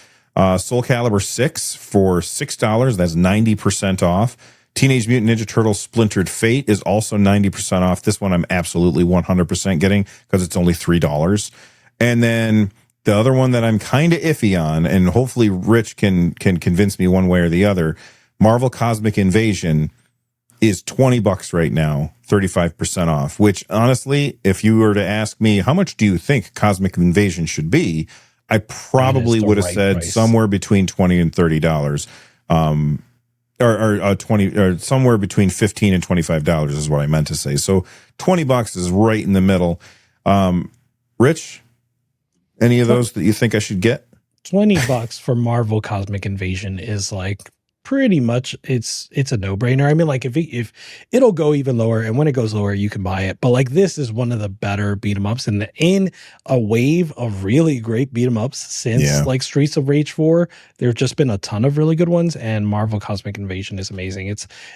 Soul Calibur 6 for $6. That's 90% off. Teenage Mutant Ninja Turtles Splintered Fate is also 90% off. This one I'm absolutely 100% getting because it's only $3. And then the other one that I'm kind of iffy on, and hopefully Rich can convince me one way or the other, Marvel Cosmic Invasion is $20 right now, 35% off, which honestly, if you were to ask me, how much do you think Cosmic Invasion should be? I probably would have said price. Somewhere between $20 and $30. Or 20, or somewhere between $15 and $25 is what I meant to say. So $20 is right in the middle. Rich, any of those that you think I should get? $20 for Marvel Cosmic Invasion is like pretty much it's a no-brainer. I mean, like if it'll go even lower, and when it goes lower, you can buy it. But like this is one of the better beat 'em ups, and in a wave of really great beat 'em ups since like Streets of Rage 4, there've just been a ton of really good ones, and Marvel Cosmic Invasion is amazing.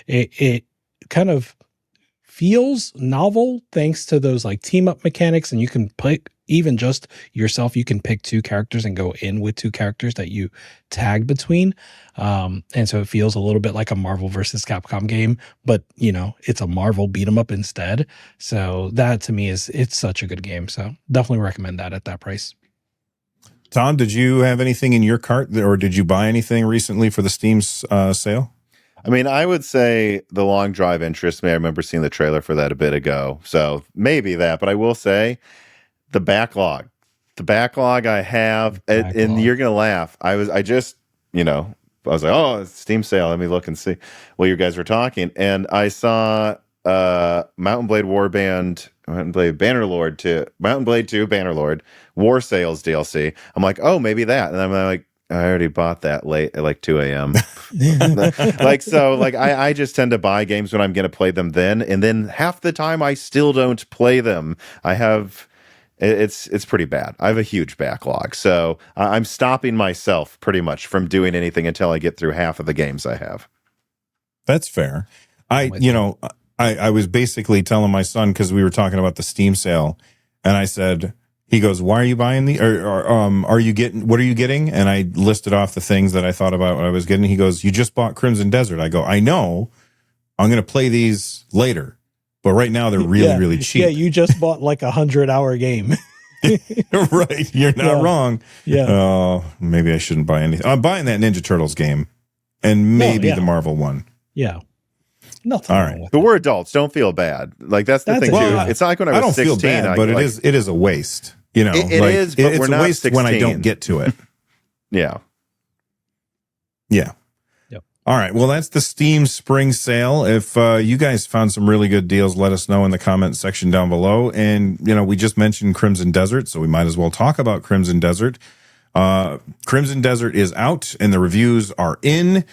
It kind of feels novel thanks to those like team up mechanics, and you can pick even just yourself. You can pick two characters and go in with two characters that you tag between. And so it feels a little bit like a Marvel versus Capcom game, but you know, it's a Marvel beat 'em up instead. So that to me it's such a good game. So definitely recommend that at that price. Tom, did you have anything in your cart, or did you buy anything recently for the Steam sale? I mean, I would say the Long Drive interests me. I remember seeing the trailer for that a bit ago. So maybe that, but I will say the backlog I have, and you're going to laugh. I was like, oh, it's Steam sale. Let me look and see what you guys were talking. And I saw Mountain Blade 2, Bannerlord, War Sales DLC. I'm like, oh, maybe that. And I'm like, I already bought that late at like 2 a.m. I just tend to buy games when I'm going to play them then. And then half the time I still don't play them. It's pretty bad. I have a huge backlog. So I'm stopping myself pretty much from doing anything until I get through half of the games I have. That's fair. I was basically telling my son, because we were talking about the Steam sale, and I said, He goes, "Why are you buying the? Are you getting? What are you getting?" And I listed off the things that I thought about what I was getting. He goes, "You just bought Crimson Desert." I go, "I know. I'm going to play these later, but right now they're really, really cheap." Yeah, you just bought like 100-hour game. Right, you're not wrong. Yeah. Oh, maybe I shouldn't buy anything. I'm buying that Ninja Turtles game, and maybe the Marvel one. Yeah. Nothing. All right. But we're adults. Don't feel bad. Like that's the thing too. Yeah. It's not like when I was 16. Feel bad, but it is a waste. You know, it is. But it's we're a not waste 16. when I don't get to it. Yeah. Yeah. Yep. All right. Well, that's the Steam Spring Sale. If you guys found some really good deals, let us know in the comment section down below. And, you know, we just mentioned Crimson Desert, so we might as well talk about Crimson Desert. Crimson Desert is out, and the reviews are in,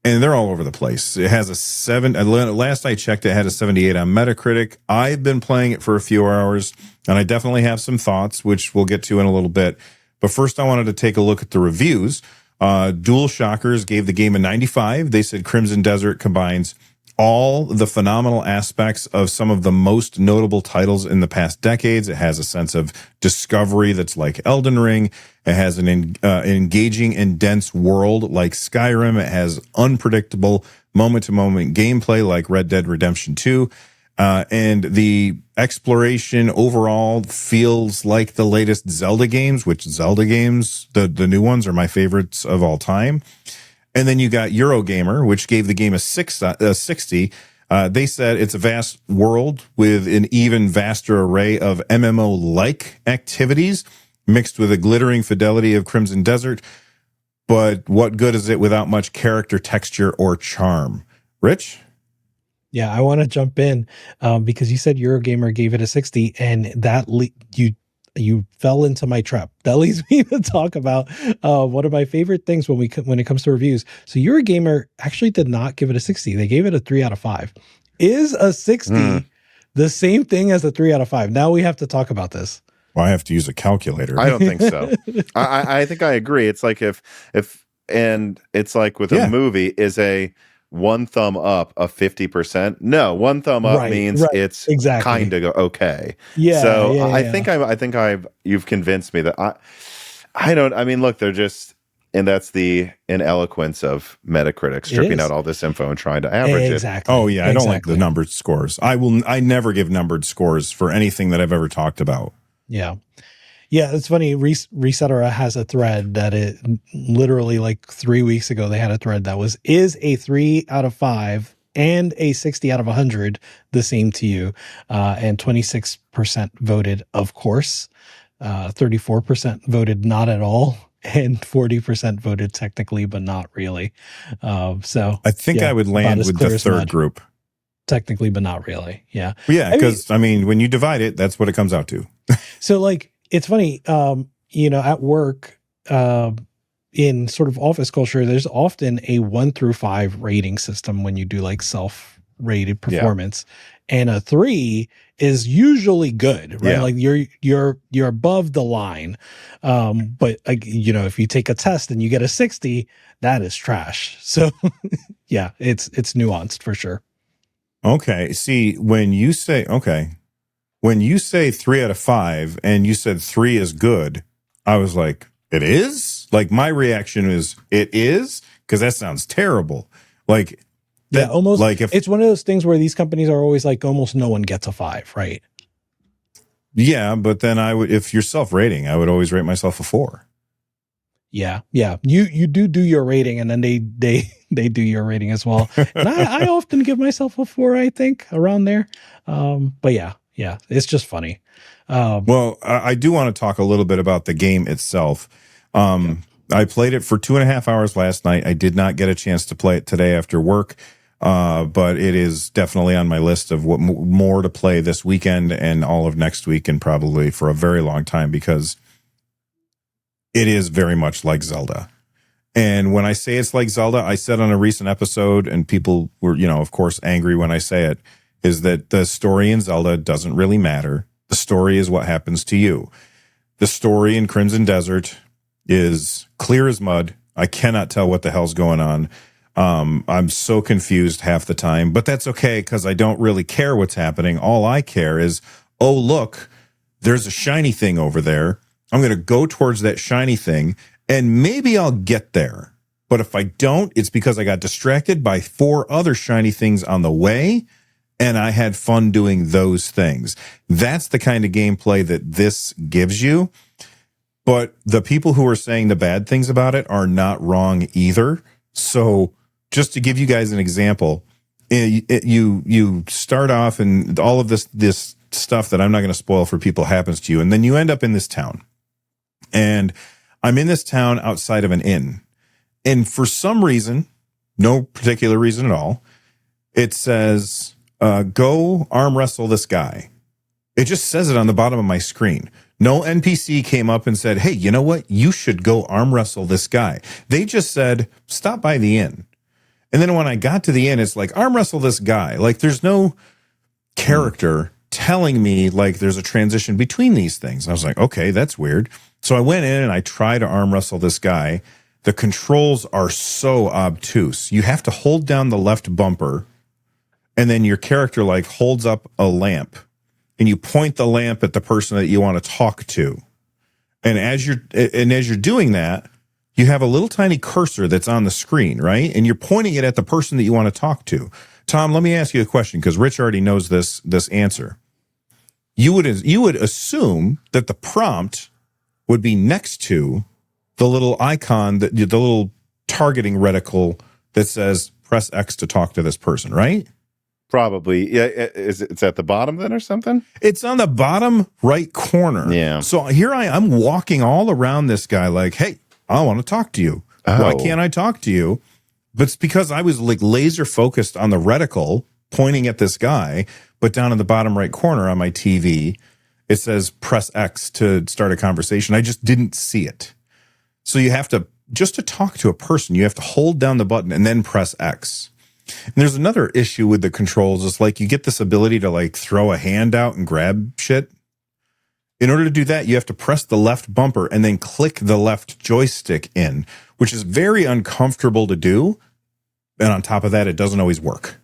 and they're all over the place. It has a 7. Last I checked, it had a 78 on Metacritic. I've been playing it for a few hours, and I definitely have some thoughts, which we'll get to in a little bit. But first, I wanted to take a look at the reviews. Dual Shockers gave the game a 95. They said Crimson Desert combines all the phenomenal aspects of some of the most notable titles in the past decades. It has a sense of discovery that's like Elden Ring. It has an engaging and dense world like Skyrim. It has unpredictable moment-to-moment gameplay like Red Dead Redemption 2. And the exploration overall feels like the latest Zelda games, which Zelda games, the new ones, are my favorites of all time. And then you got Eurogamer, which gave the game a 60. They said it's a vast world with an even vaster array of MMO-like activities mixed with a glittering fidelity of Crimson Desert. But what good is it without much character, texture, or charm? Rich? Yeah, I want to jump in because you said Eurogamer gave it a 60, and that you fell into my trap. That leads me to talk about one of my favorite things when it comes to reviews. So Eurogamer actually did not give it a 60. They gave it a 3 out of 5. Is a 60 the same thing as a 3 out of 5? Now we have to talk about this. Well, I have to use a calculator. I don't think so. I think I agree. It's like if and it's like with a movie, is a 1 thumb up of 50%. No, 1 thumb up means it's kind of okay. Yeah. So yeah, I think you've convinced me that I don't. I mean, look, they're just, and that's the ineloquence of Metacritic stripping out all this info and trying to average it. Oh yeah, I don't like the numbered scores. I never give numbered scores for anything that I've ever talked about. Yeah. Yeah, it's funny. Resetera has a thread that it literally like 3 weeks ago, they had a thread that is a 3 out of 5 and a 60 out of 100 the same to you? And 26% voted, of course. 34% voted not at all. And 40% voted technically, but not really. So I think I would land with the third group. Technically, but not really. Yeah. Yeah, because I mean, when you divide it, that's what it comes out to. So like, it's funny, at work, in sort of office culture, there's often a 1 through 5 rating system when you do like self-rated performance, and a 3 is usually good, right? Like you're above the line. But like, if you take a test and you get a 60, that is trash. So yeah, it's nuanced for sure. Okay. See, when you say 3 out of 5 and you said 3 is good, I was like, it is? Like my reaction is, it is? Because that sounds terrible. Like, that, almost like if it's one of those things where these companies are always like, almost no one gets a 5, right? Yeah, but then if you're self-rating, I would always rate myself a 4. Yeah. You do your rating, and then they do your rating as well. And I often give myself a 4, I think, around there. But yeah, it's just funny. Well, I do want to talk a little bit about the game itself. I played it for 2.5 hours last night. I did not get a chance to play it today after work, but it is definitely on my list of what more to play this weekend and all of next week, and probably for a very long time, because it is very much like Zelda. And when I say it's like Zelda, I said on a recent episode, and people were, of course, angry when I say it, is that the story in Zelda doesn't really matter. The story is what happens to you. The story in Crimson Desert is clear as mud. I cannot tell what the hell's going on. I'm so confused half the time, but that's okay, because I don't really care what's happening. All I care is, oh, look, there's a shiny thing over there. I'm going to go towards that shiny thing, and maybe I'll get there. But if I don't, it's because I got distracted by 4 other shiny things on the way, and I had fun doing those things. That's the kind of gameplay that this gives you. But the people who are saying the bad things about it are not wrong either. So just to give you guys an example, you start off and all of this stuff that I'm not going to spoil for people happens to you. And then you end up in this town. And I'm in this town outside of an inn. And for some reason, no particular reason at all, it says, go arm wrestle this guy. It just says it on the bottom of my screen. No NPC came up and said, hey, you know what? You should go arm wrestle this guy. They just said, stop by the inn. And then when I got to the inn, it's like, arm wrestle this guy. Like, there's no character telling me, like, there's a transition between these things. I was like, okay, that's weird. So I went in and I tried to arm wrestle this guy. The controls are so obtuse. You have to hold down the left bumper, and then your character, like, holds up a lamp, and you point the lamp at the person that you want to talk to. And as you're doing that, you have a little tiny cursor that's on the screen, right? And you're pointing it at the person that you want to talk to. Tom, let me ask you a question, because Rich already knows this answer. You would assume that the prompt would be next to the little icon, the little targeting reticle that says press X to talk to this person, right? Probably. Yeah. It's at the bottom then or something? It's on the bottom right corner. Yeah. So here I'm walking all around this guy like, hey, I want to talk to you. Oh. Why can't I talk to you? But it's because I was like laser focused on the reticle pointing at this guy, but down in the bottom right corner on my TV, it says press X to start a conversation. I just didn't see it. So you have to, just to talk to a person, you have to hold down the button and then press X. And there's another issue with the controls. It's like you get this ability to like throw a hand out and grab shit. In order to do that, you have to press the left bumper and then click the left joystick in, which is very uncomfortable to do. And on top of that, it doesn't always work.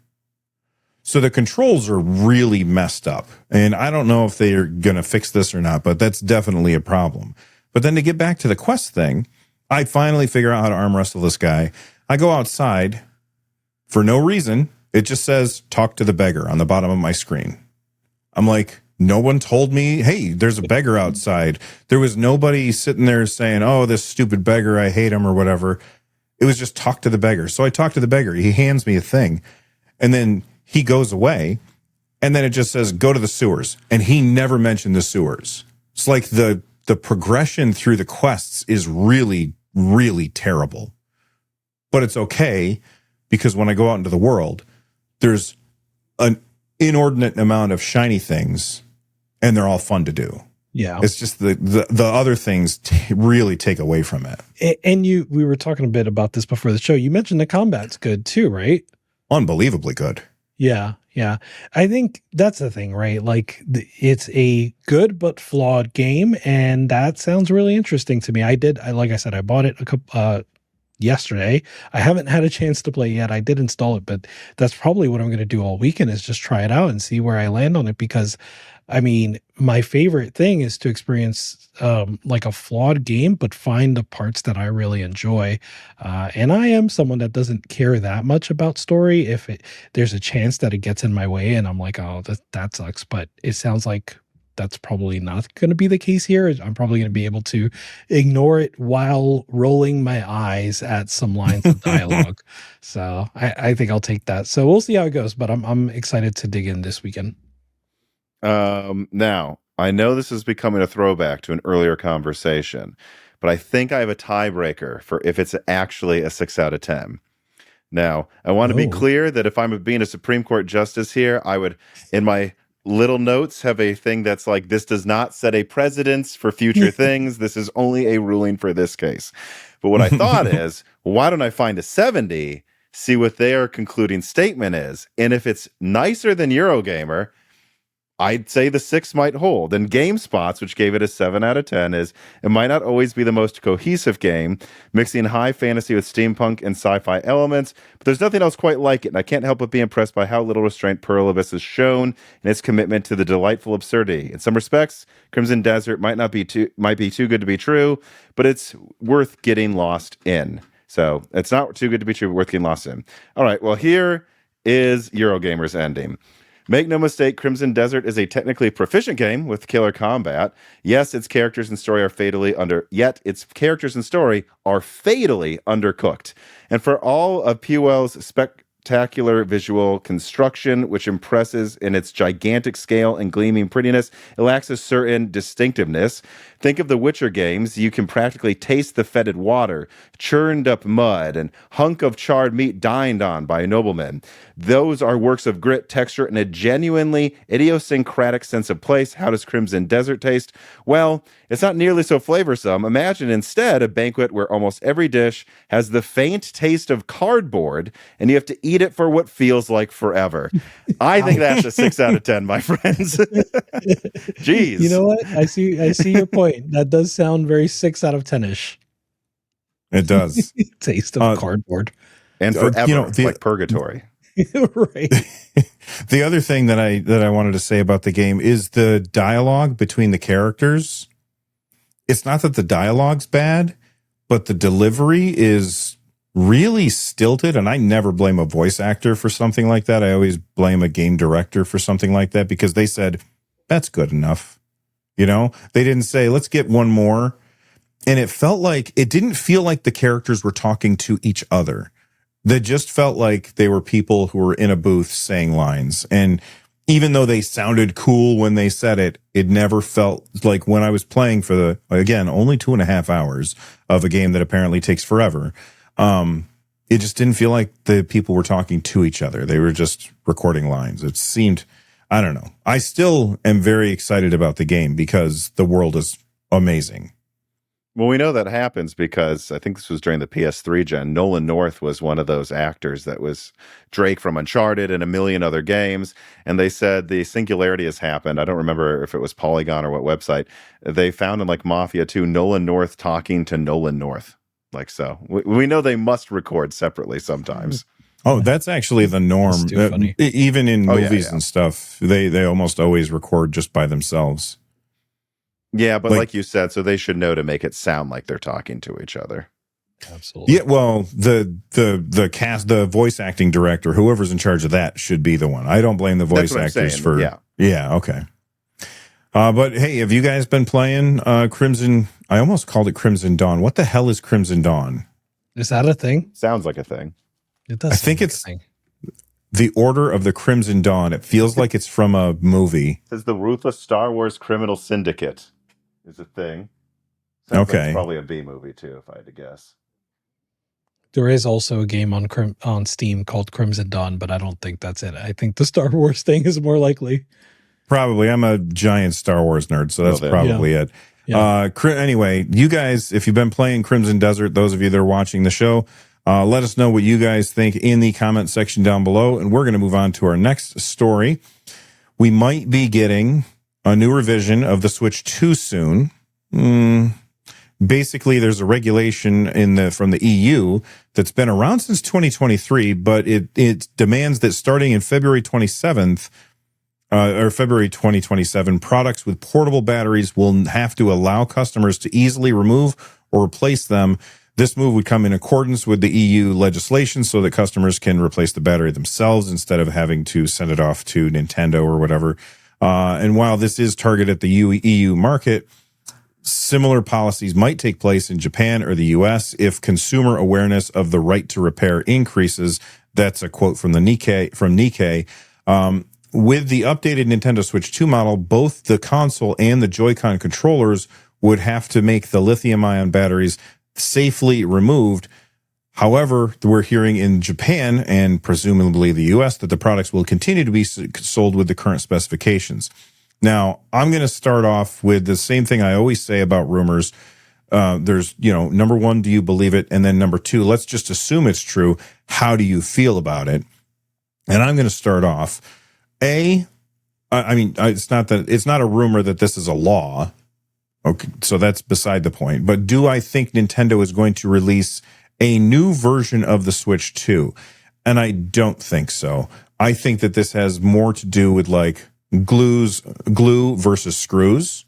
So the controls are really messed up. And I don't know if they're going to fix this or not, but that's definitely a problem. But then to get back to the quest thing, I finally figure out how to arm wrestle this guy. I go outside. For no reason, it just says, talk to the beggar on the bottom of my screen. I'm like, no one told me, hey, there's a beggar outside. There was nobody sitting there saying, oh, this stupid beggar, I hate him or whatever. It was just talk to the beggar. So I talk to the beggar. He hands me a thing. And then he goes away. And then it just says, go to the sewers. And he never mentioned the sewers. It's like the progression through the quests is really, really terrible. But it's okay, because when I go out into the world, there's an inordinate amount of shiny things, and they're all fun to do. Yeah. It's just the other things really take away from it. And we were talking a bit about this before the show. You mentioned the combat's good too, right? Unbelievably good. Yeah. Yeah. I think that's the thing, right? Like it's a good but flawed game, and that sounds really interesting to me. Like I said, I bought it yesterday. I haven't had a chance to play yet. I did install it, but that's probably what I'm going to do all weekend, is just try it out and see where I land on it. Because I mean, my favorite thing is to experience like a flawed game, but find the parts that I really enjoy. And I am someone that doesn't care that much about story. If there's a chance that it gets in my way and I'm like, oh, that sucks. But it sounds like that's probably not going to be the case here. I'm probably going to be able to ignore it while rolling my eyes at some lines of dialogue. So I think I'll take that. So we'll see how it goes, but I'm excited to dig in this weekend. Now, I know this is becoming a throwback to an earlier conversation, but I think I have a tiebreaker for if it's actually a 6 out of 10. Now, I want to be clear that if I'm being a Supreme Court justice here, I would, in my little notes, have a thing that's like, this does not set a precedence for future things. This is only a ruling for this case. But what I thought is, why don't I find a 70, see what their concluding statement is? And if it's nicer than Eurogamer, I'd say the 6 might hold. And GameSpots, which gave it a 7 out of 10, is it might not always be the most cohesive game, mixing high fantasy with steampunk and sci-fi elements, but there's nothing else quite like it, and I can't help but be impressed by how little restraint Pluribus has shown in its commitment to the delightful absurdity. In some respects, Crimson Desert might be too good to be true, but it's worth getting lost in. So it's not too good to be true, but worth getting lost in. All right, well, here is Eurogamer's ending. Make no mistake, Crimson Desert is a technically proficient game with killer combat. Yet its characters and story are fatally undercooked. And for all of Puel's spectacular visual construction, which impresses in its gigantic scale and gleaming prettiness, it lacks a certain distinctiveness. Think of the Witcher games. You can practically taste the fetid water, churned up mud, and hunk of charred meat dined on by noblemen. Those are works of grit, texture, and a genuinely idiosyncratic sense of place. How does Crimson Desert taste? Well, it's not nearly so flavorsome. Imagine instead a banquet where almost every dish has the faint taste of cardboard, and you have to eat it for what feels like forever. I think that's a 6 out of 10, my friends. Jeez. You know what? I see your point. That does sound very 6 out of 10-ish. It does. Taste of cardboard. And forever, like purgatory. Right. The other thing that I wanted to say about the game is the dialogue between the characters. It's not that the dialogue's bad, but the delivery is really stilted, and I never blame a voice actor for something like that. I always blame a game director for something like that, because they said, that's good enough. You know, they didn't say, let's get one more. And it didn't feel like the characters were talking to each other. They just felt like they were people who were in a booth saying lines. And even though they sounded cool when they said it, it never felt like, when I was playing for again, only 2.5 hours of a game that apparently takes forever. It just didn't feel like the people were talking to each other. They were just recording lines. It seemed, I don't know. I still am very excited about the game because the world is amazing. Well, we know that happens because I think this was during the PS3 gen. Nolan North was one of those actors that was Drake from Uncharted and a million other games. And they said the singularity has happened. I don't remember if it was Polygon or what website. They found in like Mafia 2, Nolan North talking to Nolan North. Like, so we know they must record separately sometimes. Oh, that's actually the norm. Even in movies and stuff, they almost always record just by themselves. Yeah, but like you said, so they should know to make it sound like they're talking to each other. Absolutely. Yeah, well, the cast, the voice acting director, whoever's in charge of that should be the one. I don't blame the voice actors for. Yeah, okay. But hey, have you guys been playing Crimson? I almost called it Crimson Dawn. What the hell is Crimson Dawn? Is that a thing? Sounds like a thing. It does. I think it's the Order of the Crimson Dawn. It feels like it's from a movie. It says the Ruthless Star Wars Criminal Syndicate is a thing. Sounds like it's probably a B movie too, if I had to guess. There is also a game on Steam called Crimson Dawn, but I don't think that's it. I think the Star Wars thing is more likely. Probably. I'm a giant Star Wars nerd, so that's probably it. Yeah. Anyway, you guys, if you've been playing Crimson Desert, those of you that are watching the show, let us know what you guys think in the comment section down below, and we're going to move on to our next story. We might be getting a new revision of the Switch 2 soon. Basically, there's a regulation from the EU that's been around since 2023, but it demands that starting in February 27th, or February 2027, products with portable batteries will have to allow customers to easily remove or replace them. This move would come in accordance with the EU legislation so that customers can replace the battery themselves instead of having to send it off to Nintendo or whatever. And while this is targeted at the EU market, similar policies might take place in Japan or the US if consumer awareness of the right to repair increases. That's a quote from the Nikkei. With the updated Nintendo Switch 2 model, both the console and the Joy-Con controllers would have to make the lithium-ion batteries safely removed. However, we're hearing in Japan and presumably the US that the products will continue to be sold with the current specifications. Now, I'm going to start off with the same thing I always say about rumors. There's, number one, do you believe it? And then number two, let's just assume it's true. How do you feel about it? And I'm going to start off. I mean, it's not a rumor that this is a law. Okay, so that's beside the point. But do I think Nintendo is going to release a new version of the Switch 2? And I don't think so. I think that this has more to do with like glue versus screws.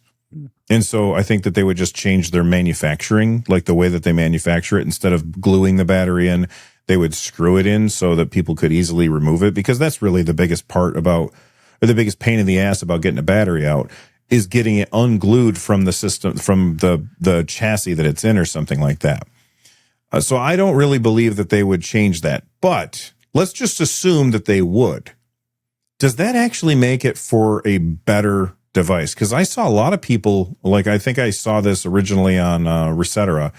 And so I think that they would just change their manufacturing, like the way that they manufacture it. Instead of gluing the battery in, they would screw it in so that people could easily remove it, because that's really the biggest part about, or the biggest pain in the ass about getting a battery out, is getting it unglued from the system, from the chassis that it's in or something like that. So I don't really believe that they would change that, but let's just assume that they would. Does that actually make it for a better device? Because I saw a lot of people, like I think I saw this originally on Resetera.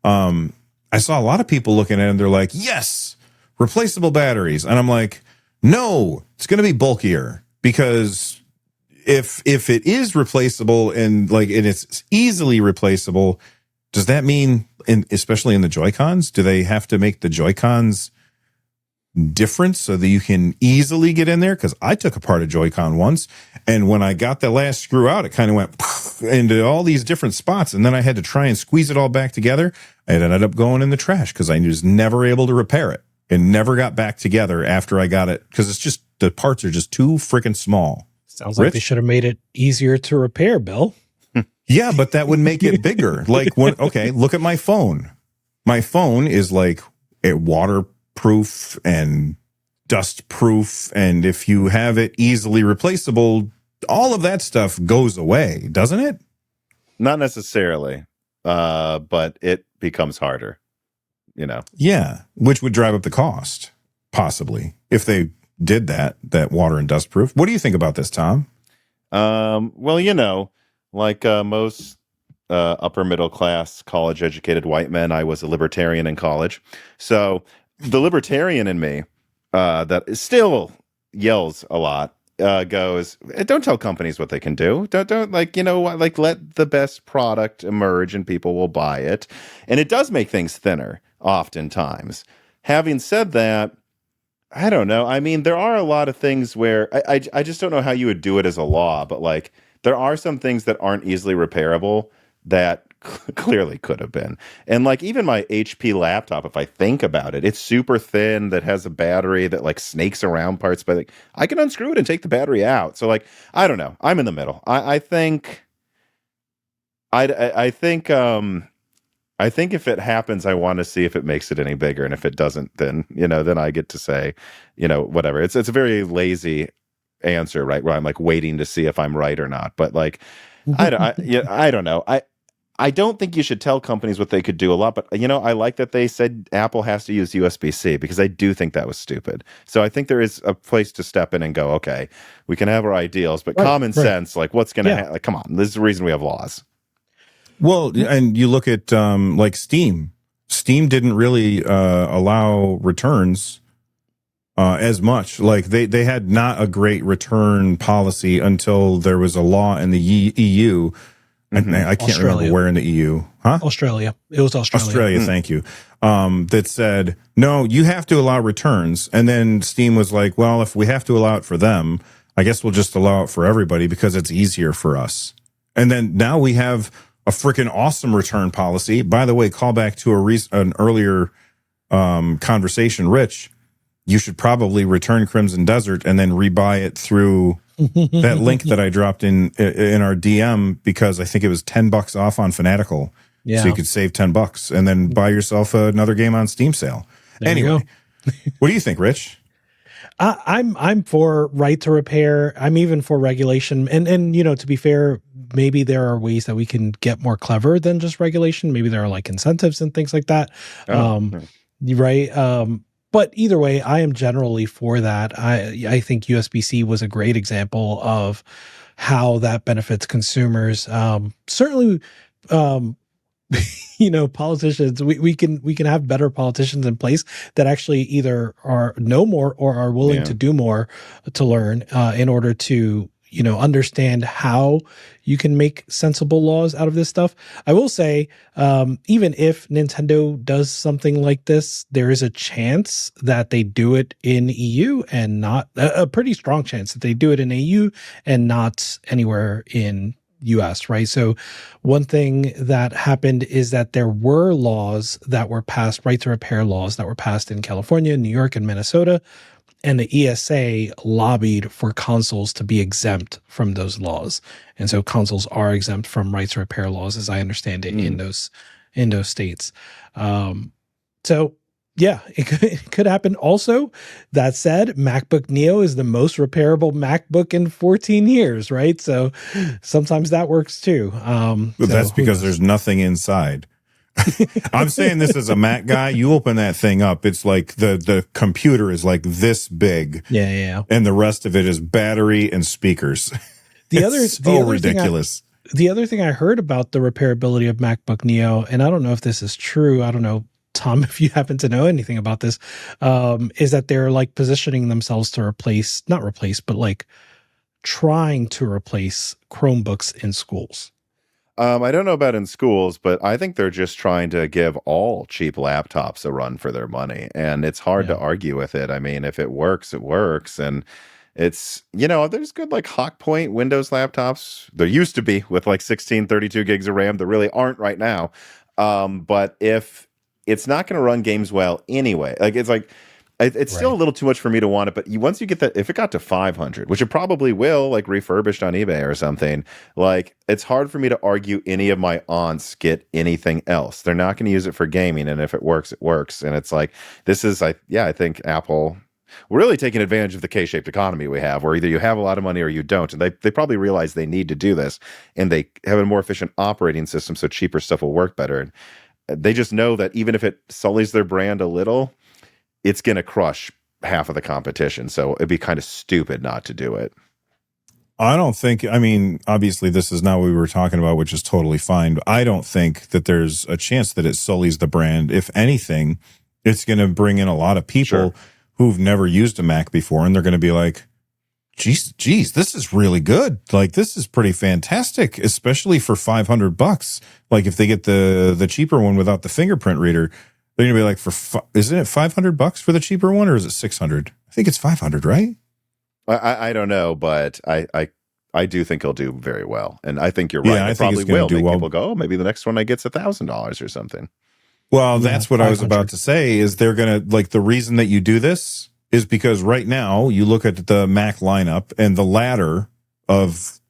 I saw a lot of people looking at it and they're like, yes, replaceable batteries. And I'm like, no, it's going to be bulkier, because if it is replaceable and it's easily replaceable, does that mean, especially in the Joy-Cons, do they have to make the Joy-Cons different so that you can easily get in there? Because I took apart a Joy-Con once, and when I got the last screw out, it kind of went into all these different spots, and then I had to try and squeeze it all back together. It ended up going in the trash because I was never able to repair it, and never got back together after I got it, because it's just, the parts are just too freaking small. Sounds like they should have made it easier to repair, Bill. Yeah, but that would make it bigger. Like, okay, look at my phone. My phone is like a waterproof and dust proof, and if you have it easily replaceable, all of that stuff goes away, doesn't it? Not necessarily, but it becomes harder, Yeah, which would drive up the cost, possibly, if they did that water and dust proof. What do you think about this, Tom? Well, like most upper middle class college educated white men, I was a libertarian in college. So the libertarian in me that still yells a lot goes, don't tell companies what they can do. Don't let the best product emerge and people will buy it. And it does make things thinner oftentimes. Having said that, I don't know. I mean, there are a lot of things where I just don't know how you would do it as a law, but like there are some things that aren't easily repairable that clearly could have been. And like even my HP laptop, if I think about it, it's super thin, that has a battery that like snakes around parts, but like I can unscrew it and take the battery out. So like, I don't know. I'm in the middle. I think if it happens, I want to see if it makes it any bigger. And if it doesn't, then, then I get to say, whatever. It's a very lazy answer, right? Where I'm like waiting to see if I'm right or not. But like, I don't know. I don't think you should tell companies what they could do a lot, but I like that they said Apple has to use USB-C, because I do think that was stupid. So I think there is a place to step in and go, okay, we can have our ideals, but common sense, like what's going to happen? Like, come on, this is the reason we have laws. Well, and you look at like Steam. Steam didn't really allow returns as much. Like they had not a great return policy until there was a law in the EU. Mm-hmm. I can't remember where in the EU. Huh? Australia. It was Australia. Australia, thank you. That said, no, you have to allow returns. And then Steam was like, well, if we have to allow it for them, I guess we'll just allow it for everybody because it's easier for us. And then now we have a freaking awesome return policy. By the way, call back to an earlier conversation, Rich. You should probably return Crimson Desert and then rebuy it through that link that I dropped in our DM, because I think it was $10 off on Fanatical. Yeah. So you could save $10 and then buy yourself another game on Steam sale. There anyway, what do you think, Rich? I'm for right to repair. I'm even for regulation. And to be fair, maybe there are ways that we can get more clever than just regulation. Maybe there are like incentives and things like that. Right. But either way, I am generally for that. I think USB-C was a great example of how that benefits consumers. Certainly, politicians, we can have better politicians in place that actually either know more or are willing to do more to learn in order to understand how you can make sensible laws out of this stuff. I will say, even if Nintendo does something like this, there is a chance that they do it in EU and not a pretty strong chance that they do it in EU and not anywhere in US, right? So one thing that happened is that there were laws that were passed, right to repair laws that were passed in California, New York, and Minnesota. And the ESA lobbied for consoles to be exempt from those laws. And so consoles are exempt from right to repair laws, as I understand it, in those states. So yeah, it could happen. Also, that said, MacBook Neo is the most repairable MacBook in 14 years, right? So sometimes that works too. But that's because there's nothing inside. I'm saying this as a Mac guy. You open that thing up, it's like the computer is like this big. Yeah. And the rest of it is battery and speakers. The other ridiculous. The other thing I heard about the repairability of MacBook Neo, and I don't know if this is true. I don't know, Tom, if you happen to know anything about this, is that they're like positioning themselves to not replace, but like trying to replace Chromebooks in schools. I don't know about in schools, but I think they're just trying to give all cheap laptops a run for their money. And it's hard to argue with it. I mean, if it works, it works. And it's, there's good like Hawk Point Windows laptops. There used to be with like 16, 32 gigs of RAM. There really aren't right now. But if it's not going to run games well anyway, it's still a little too much for me to want it, but once you get that, if it got to 500, which it probably will, like refurbished on eBay or something, like it's hard for me to argue any of my aunts get anything else. They're not going to use it for gaming, and if it works, it works. And it's like, I think Apple, we're really taking advantage of the K-shaped economy we have, where either you have a lot of money or you don't. And they probably realize they need to do this, and they have a more efficient operating system, so cheaper stuff will work better. And they just know that even if it sullies their brand a little, it's going to crush half of the competition. So it'd be kind of stupid not to do it. Obviously this is not what we were talking about, which is totally fine. But I don't think that there's a chance that it sullies the brand. If anything, it's going to bring in a lot of people who've never used a Mac before. And they're going to be like, geez, this is really good. Like, this is pretty fantastic, especially for $500. Like if they get the cheaper one without the fingerprint reader, they're going to be like, isn't it $500 for the cheaper one, or is it $600? I think it's $500, right? I don't know, but I do think he'll do very well. And I think you're right. Yeah, it probably will make people go, maybe the next one I get's $1,000 or something. Well, that's what I was about to say, is they're going to, like, the reason that you do this is because right now you look at the Mac lineup and the ladder of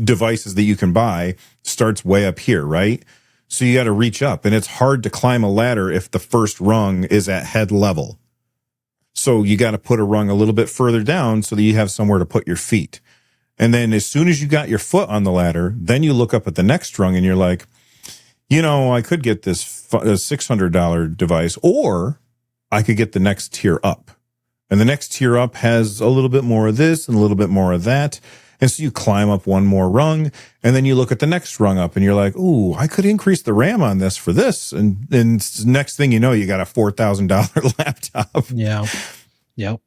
devices that you can buy starts way up here, right? So you got to reach up, and it's hard to climb a ladder if the first rung is at head level. So you got to put a rung a little bit further down so that you have somewhere to put your feet. And then as soon as you got your foot on the ladder, then you look up at the next rung and you're like, I could get this $600 device, or I could get the next tier up. And the next tier up has a little bit more of this and a little bit more of that. And so you climb up one more rung, and then you look at the next rung up, and you're like, ooh, I could increase the RAM on this for this. And next thing you know, you got a $4,000 laptop. Yeah. Yep.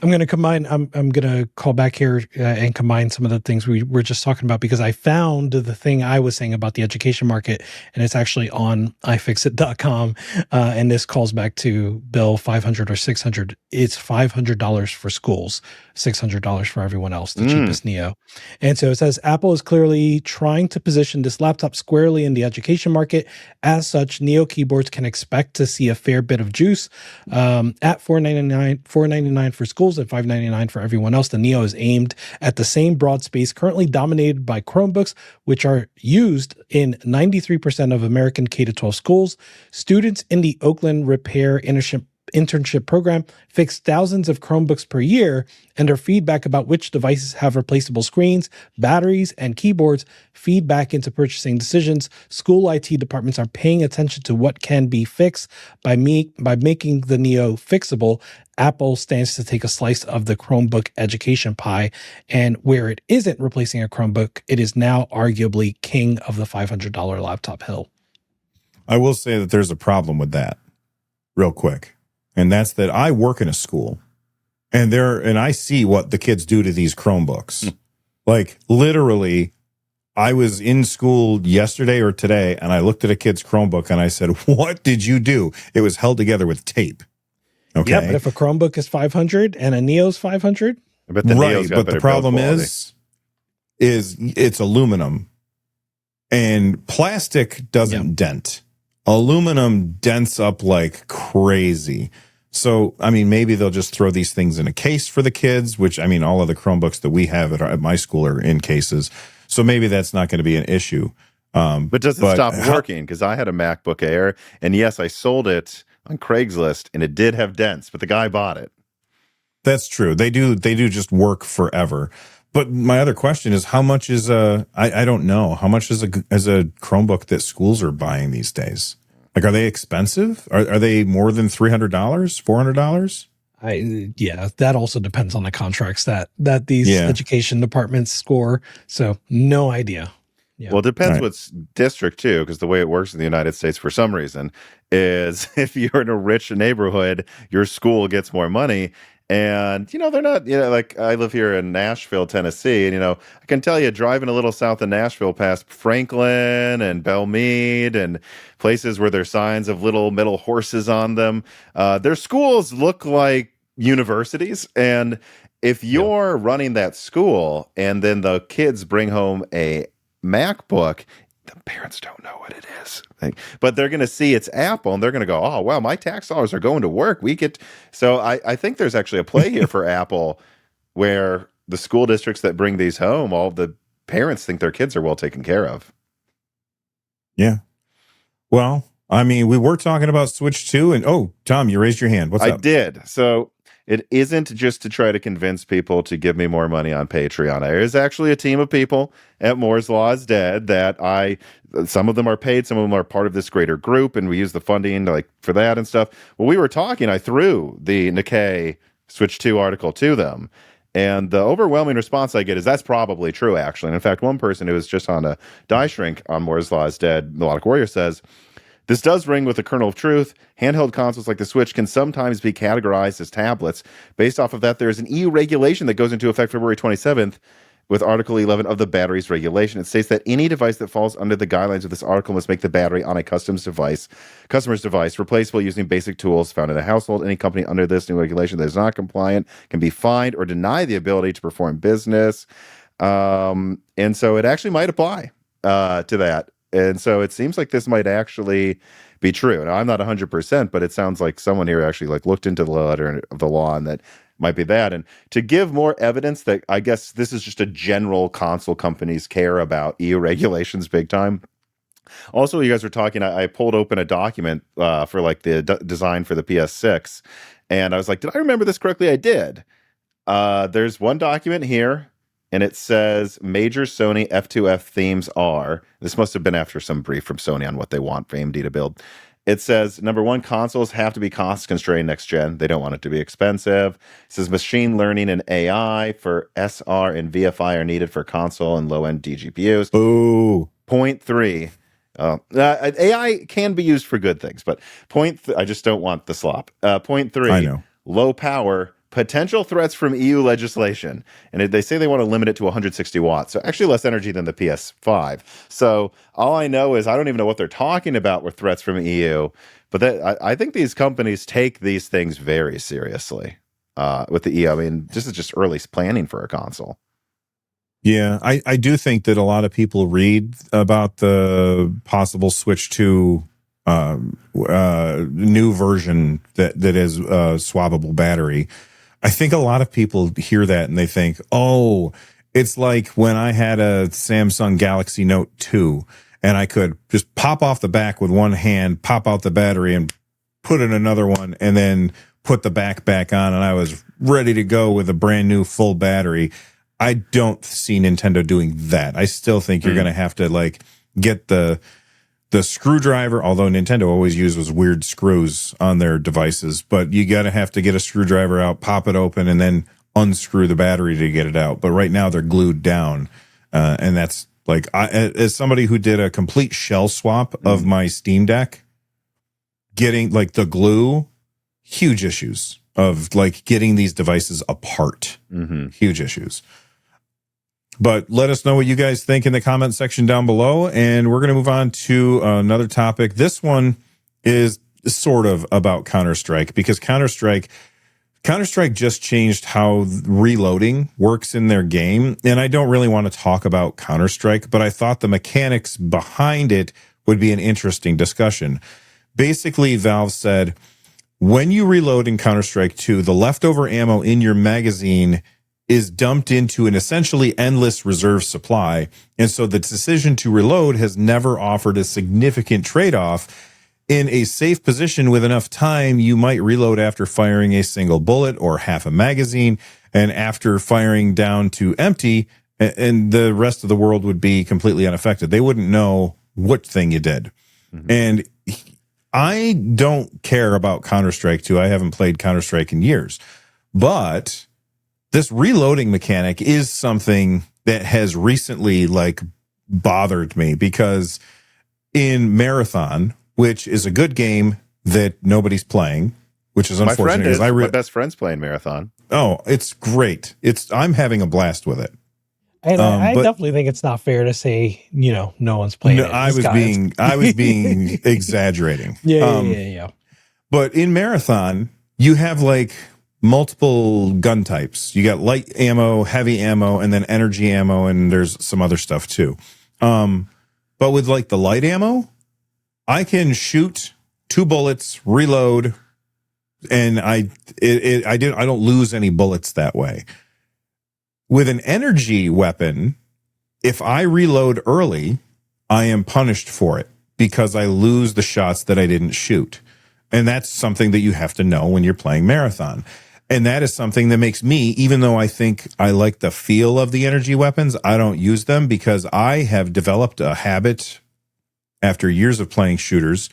I'm going to combine, I'm going to call back here and combine some of the things we were just talking about, because I found the thing I was saying about the education market, and it's actually on ifixit.com. And this calls back to Bill 500 or 600. It's $500 for schools, $600 for everyone else, the cheapest Neo. And so it says, Apple is clearly trying to position this laptop squarely in the education market. As such, Neo keyboards can expect to see a fair bit of juice at $499 for schools and $599 for everyone else. The Neo is aimed at the same broad space currently dominated by Chromebooks, which are used in 93% of American K-12 schools. Students in the Oakland Repair internship program fix thousands of Chromebooks per year, and their feedback about which devices have replaceable screens, batteries, and keyboards feed back into purchasing decisions. School IT departments are paying attention to what can be fixed by making the Neo fixable. Apple stands to take a slice of the Chromebook education pie, and where it isn't replacing a Chromebook, it is now arguably king of the $500 laptop hill. I will say that there's a problem with that, real quick. And that's that I work in a school, and I see what the kids do to these Chromebooks. Like literally, I was in school yesterday or today, and I looked at a kid's Chromebook and I said, "What did you do?" It was held together with tape. Okay. Yeah, but if a Chromebook is 500 and a Neo's 500, I bet the Neo's right, got but better the problem build quality. is it's aluminum, and plastic doesn't dent. Aluminum dents up like crazy. So, I mean, maybe they'll just throw these things in a case for the kids, which, I mean, all of the Chromebooks that we have at my school are in cases. So maybe that's not going to be an issue. But does it stop working? Because I had a MacBook Air, and yes, I sold it on Craigslist, and it did have dents, but the guy bought it. That's true. They do just work forever. But my other question is, how much is I don't know. How much is a Chromebook that schools are buying these days? Like, are they expensive? Are they more than $300, $400? Yeah, that also depends on the contracts that these education departments score. So no idea. Yeah. Well, it depends what's district too, because the way it works in the United States for some reason is if you're in a rich neighborhood, your school gets more money. And, they're not, like I live here in Nashville, Tennessee. And, I can tell you driving a little south of Nashville past Franklin and Belmead and places where there's signs of little metal horses on them, their schools look like universities. And if you're running that school and then the kids bring home a MacBook, the parents don't know what it is. But they're going to see it's Apple, and they're going to go, oh, wow, my tax dollars are going to work. So I think there's actually a play here for Apple where the school districts that bring these home, all the parents think their kids are well taken care of. Yeah. Well, I mean, we were talking about Switch 2, and Tom, you raised your hand. What's up? I did. So it isn't just to try to convince people to give me more money on Patreon. There is actually a team of people at Moore's Law is Dead that some of them are paid, some of them are part of this greater group, and we use the funding for that and stuff. When we were talking, I threw the Nikkei Switch 2 article to them. And the overwhelming response I get is that's probably true, actually. And in fact, one person who was just on a die shrink on Moore's Law is Dead, Melodic Warrior, says, this does ring with a kernel of truth. Handheld consoles like the Switch can sometimes be categorized as tablets. Based off of that, there is an EU regulation that goes into effect February 27th with Article 11 of the batteries regulation. It states that any device that falls under the guidelines of this article must make the battery on a customer's device replaceable using basic tools found in a household. Any company under this new regulation that is not compliant can be fined or deny the ability to perform business. And so it actually might apply to that. And so it seems like this might actually be true. Now, I'm not 100%, but it sounds like someone here actually looked into the letter of the law, and that might be that. And to give more evidence that I guess this is just a general console companies care about EU regulations big time. Also, you guys were talking, I pulled open a document for the design for the PS6, and I was like, did I remember this correctly? I did. There's one document here. And it says major Sony F2F themes are, this must have been after some brief from Sony on what they want for AMD to build. It says, number one, consoles have to be cost constrained next gen. They don't want it to be expensive. It says machine learning and AI for SR and VFI are needed for console and low-end DGPUs. Ooh. Point three. AI can be used for good things, but I just don't want the slop. Point three. I know. Low power. Potential threats from EU legislation. And they say they want to limit it to 160 watts. So actually less energy than the PS5. So all I know is I don't even know what they're talking about with threats from EU. But I think these companies take these things very seriously with the EU. I mean, this is just early planning for a console. Yeah, I do think that a lot of people read about the possible Switch 2 new version that is swappable battery. I think a lot of people hear that and they think, oh, it's like when I had a Samsung Galaxy Note 2 and I could just pop off the back with one hand, pop out the battery and put in another one and then put the back on, and I was ready to go with a brand new full battery. I don't see Nintendo doing that. I still think you're going to have to get the screwdriver, although Nintendo always uses weird screws on their devices, but you have to get a screwdriver out, pop it open, and then unscrew the battery to get it out. But right now they're glued down. And that's as somebody who did a complete shell swap of my Steam Deck, getting the glue, huge issues of getting these devices apart. Huge issues. But let us know what you guys think in the comment section down below. And we're going to move on to another topic. This one is sort of about Counter-Strike, because Counter-Strike just changed how reloading works in their game. And I don't really want to talk about Counter-Strike, but I thought the mechanics behind it would be an interesting discussion. Basically, Valve said, when you reload in Counter-Strike 2, the leftover ammo in your magazine is dumped into an essentially endless reserve supply. And so the decision to reload has never offered a significant trade-off. In a safe position with enough time, you might reload after firing a single bullet or half a magazine, and after firing down to empty, and the rest of the world would be completely unaffected. They wouldn't know what thing you did. Mm-hmm. And I don't care about Counter-Strike 2. I haven't played Counter-Strike in years. But this reloading mechanic is something that has recently bothered me, because in Marathon, which is a good game that nobody's playing, which is unfortunate. My best friend's playing Marathon. Oh, it's great. I'm having a blast with it. And I definitely think it's not fair to say, no one's playing it. I was being exaggerating. Yeah. But in Marathon, you have multiple gun types. You got light ammo, heavy ammo, and then energy ammo, and there's some other stuff too. But with the light ammo, I can shoot 2 bullets, reload, and I don't lose any bullets that way. With an energy weapon, if I reload early, I am punished for it because I lose the shots that I didn't shoot. And that's something that you have to know when you're playing Marathon. And that is something that makes me, even though I think I like the feel of the energy weapons, I don't use them, because I have developed a habit after years of playing shooters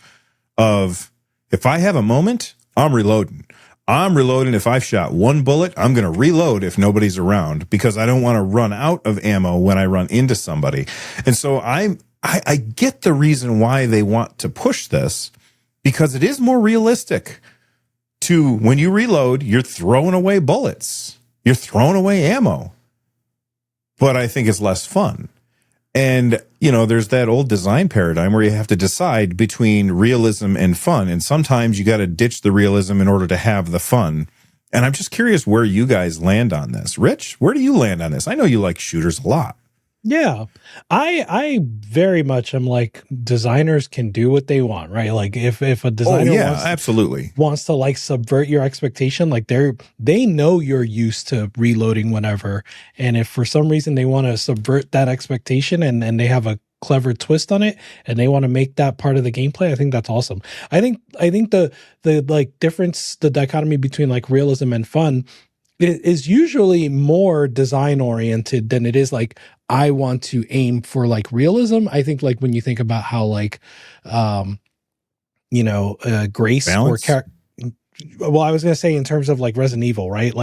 of, if I have a moment, I'm reloading. If I've shot 1 bullet, I'm going to reload if nobody's around, because I don't want to run out of ammo when I run into somebody. And so I get the reason why they want to push this, because it is more realistic to, when you reload, you're throwing away bullets. You're throwing away ammo. But I think it's less fun. And, there's that old design paradigm where you have to decide between realism and fun. And sometimes you got to ditch the realism in order to have the fun. And I'm just curious where you guys land on this. Rich, where do you land on this? I know you like shooters a lot. Yeah, I very much am designers can do what they want, right? If a designer absolutely wants to subvert your expectation, they know you're used to reloading whenever, and if for some reason they want to subvert that expectation and they have a clever twist on it and they want to make that part of the gameplay, I think that's awesome. I think the difference, the dichotomy between realism and fun is usually more design oriented than it is I want to aim for realism. I think when you think about how Grace balance? or well, I was going to say in terms of Resident Evil, right?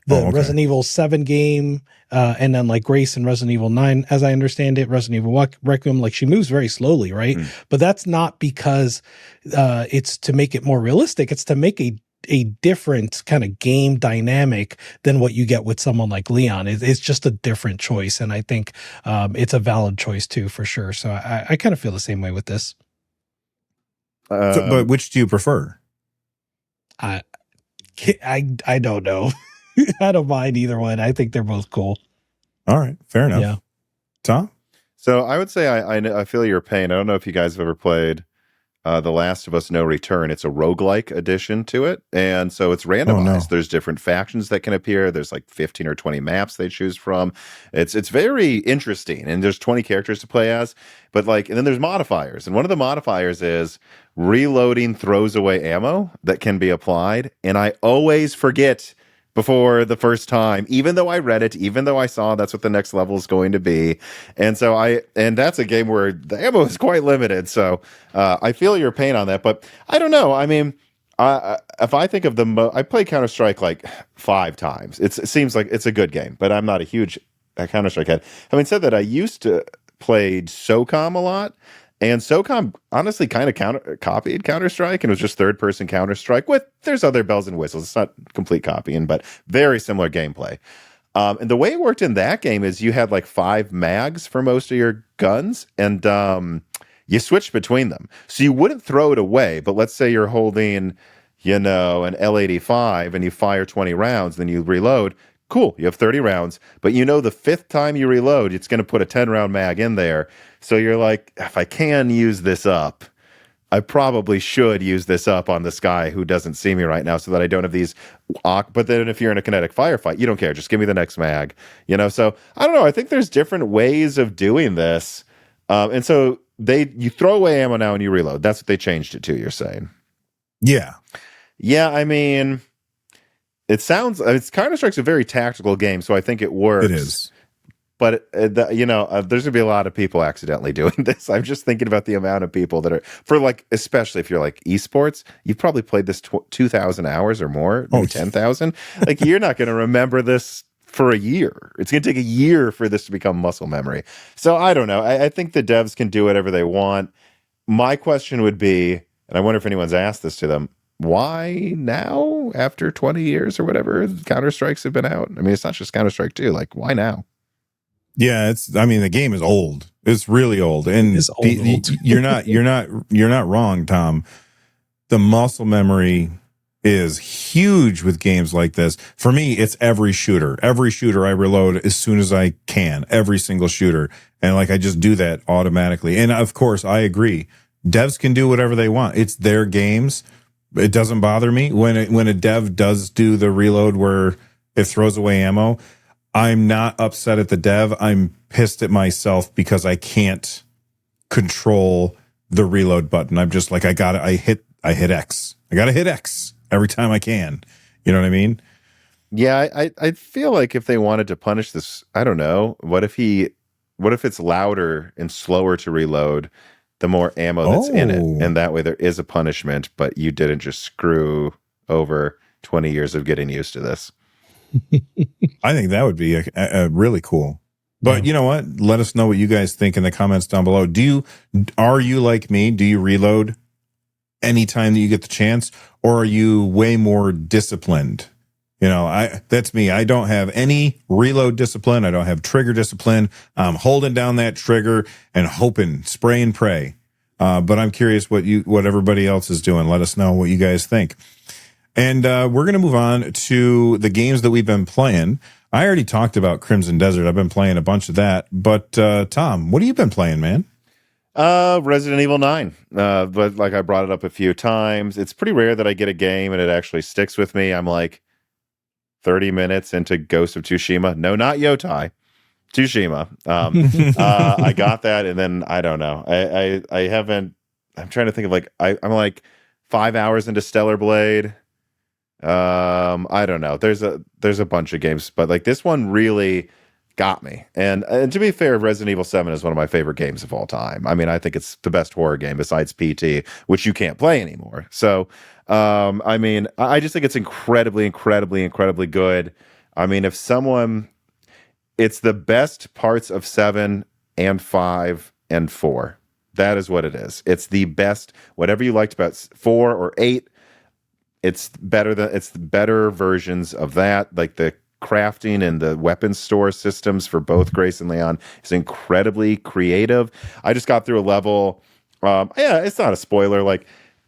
Resident Evil 7 game, and then Grace and Resident Evil 9, as I understand it, Resident Evil Requiem, she moves very slowly, right? But that's not because it's to make it more realistic. It's to make a different kind of game dynamic than what you get with someone like Leon. It's just a different choice. And I think it's a valid choice too, for sure. So I kind of feel the same way with this. But which do you prefer? I don't know. I don't mind either one. I think they're both cool. All right. Fair enough. Yeah. Tom? So I would say I feel your pain. I don't know if you guys have ever played The Last of Us No Return. It's a roguelike addition to it. And so it's randomized. Oh, no. There's different factions that can appear. There's 15 or 20 maps they choose from. It's very interesting. And there's 20 characters to play as. But and then there's modifiers. And one of the modifiers is reloading throws away ammo that can be applied. And I always forget before the first time, even though I read it, even though I saw that's what the next level is going to be. And so and that's a game where the ammo is quite limited. So I feel your pain on that, but I don't know. I mean, if I think of I played Counter-Strike 5 times. It seems like it's a good game, but I'm not a huge Counter-Strike head. Having said that, I used to play SOCOM a lot. And SOCOM honestly kind of copied Counter-Strike, and it was just third-person Counter-Strike there's other bells and whistles. It's not complete copying, but very similar gameplay. And the way it worked in that game is you had like 5 mags for most of your guns, and you switched between them. So you wouldn't throw it away, but let's say you're holding, an L85 and you fire 20 rounds, then you reload. Cool, you have 30 rounds, but the fifth time you reload, it's going to put a 10-round mag in there. So you're like, if I can use this up, I probably should use this up on this guy who doesn't see me right now so that I don't have these. But then if you're in a kinetic firefight, you don't care. Just give me the next mag. So I don't know. I think there's different ways of doing this. And so you throw away ammo now and you reload. That's what they changed it to, you're saying. Yeah. Yeah, I mean, Counter-Strike's a very tactical game, so I think it works. It is. But, there's going to be a lot of people accidentally doing this. I'm just thinking about the amount of people that are, especially if you're like esports, you've probably played this 2,000 hours or more, maybe 10,000. Like, you're not going to remember this for a year. It's going to take a year for this to become muscle memory. So I don't know. I think the devs can do whatever they want. My question would be, and I wonder if anyone's asked this to them, why now, after 20 years or whatever, Counter-Strikes have been out? I mean, it's not just Counter-Strike 2. Like, why now? Yeah, the game is old. It's really old. And It's old. you're not wrong, Tom. The muscle memory is huge with games like this. For me, it's every shooter. Every shooter I reload as soon as I can. Every single shooter. And I just do that automatically. And of course, I agree. Devs can do whatever they want. It's their games. It doesn't bother me when a dev does do the reload where it throws away ammo. I'm not upset at the dev. I'm pissed at myself because I can't control the reload button. I'm just like, I hit X. I got to hit X every time I can. You know what I mean? Yeah, I feel like if they wanted to punish this, I don't know. What if it's louder and slower to reload the more ammo that's in it? And that way there is a punishment, but you didn't just screw over 20 years of getting used to this. I think that would be a really cool. But you know what? Let us know what you guys think in the comments down below. Are you like me? Do you reload anytime that you get the chance, or are you way more disciplined? That's me. I don't have any reload discipline. I don't have trigger discipline. I'm holding down that trigger and hoping, spray and pray. But I'm curious what everybody else is doing. Let us know what you guys think. And we're going to move on to the games that we've been playing. I already talked about Crimson Desert. I've been playing a bunch of that. But Tom, what have you been playing, man? Resident Evil 9. But I brought it up a few times. It's pretty rare that I get a game and it actually sticks with me. I'm like 30 minutes into Ghost of Tsushima. No, not Yotai. Tsushima. I got that, and then I don't know. I haven't. I'm trying to think of I'm like 5 hours into Stellar Blade. I don't know. There's a bunch of games, but this one really got me. And to be fair, Resident Evil 7 is one of my favorite games of all time. I mean, I think it's the best horror game besides PT, which you can't play anymore. So, I mean, I just think it's incredibly, incredibly, incredibly good. I mean, it's the best parts of 7 and 5 and 4. That is what it is. It's the best. Whatever you liked about 4 or 8, it's better versions of that. Like the crafting and the weapons store systems for both Grace and Leon is incredibly creative. I just got through a level. It's not a spoiler.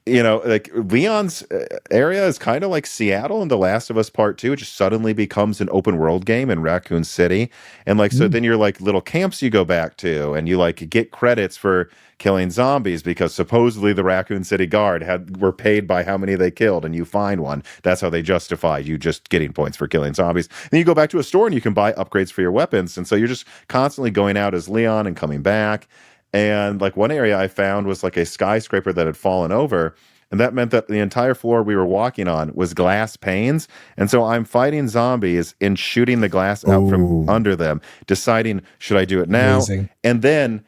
Leon's area is kind of like Seattle in The Last of Us Part 2. It just suddenly becomes an open world game in Raccoon City. And so then you're little camps you go back to, and you get credits for killing zombies because supposedly the Raccoon City Guard were paid by how many they killed, and you find one. That's how they justify you just getting points for killing zombies. Then you go back to a store and you can buy upgrades for your weapons. And so you're just constantly going out as Leon and coming back. And one area I found was a skyscraper that had fallen over. And that meant that the entire floor we were walking on was glass panes. And so I'm fighting zombies and shooting the glass out from under them, deciding, should I do it now? Amazing. And then,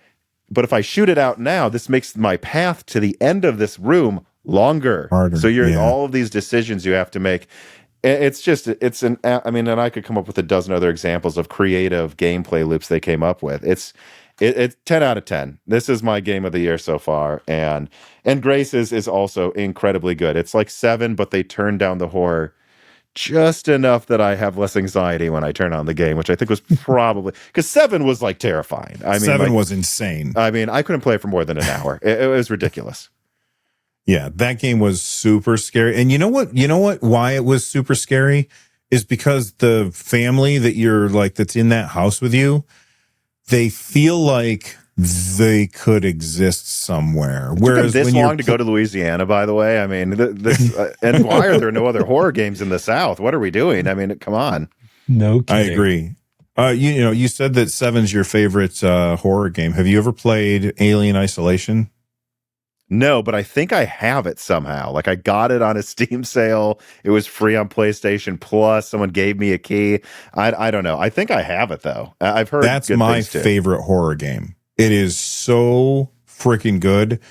but if I shoot it out now, this makes my path to the end of this room longer. Harder, so you're all of these decisions you have to make. And I could come up with a dozen other examples of creative gameplay loops they came up with. It's 10 out of 10. This is my game of the year so far. And Grace is also incredibly good. It's 7, but they turned down the horror just enough that I have less anxiety when I turn on the game, which I think was probably because 7 was like terrifying. I mean, 7 was insane. I mean, I couldn't play for more than an hour. It was ridiculous. Yeah, that game was super scary. And you know what? Why it was super scary is because the family that you're like, that's in that house with you, they feel like they could exist somewhere. Whereas this long to go to Louisiana, by the way. I mean, and why are there no other horror games in the South? What are we doing? I mean, come on. No kidding. I agree. You said that 7's your favorite horror game. Have you ever played Alien Isolation? No, but I think I have it somehow. Like I got it on a Steam sale. It was free on PlayStation Plus. Someone gave me a key. I don't know. I think I have it though. I've heard that's my favorite horror game. It is so freaking good.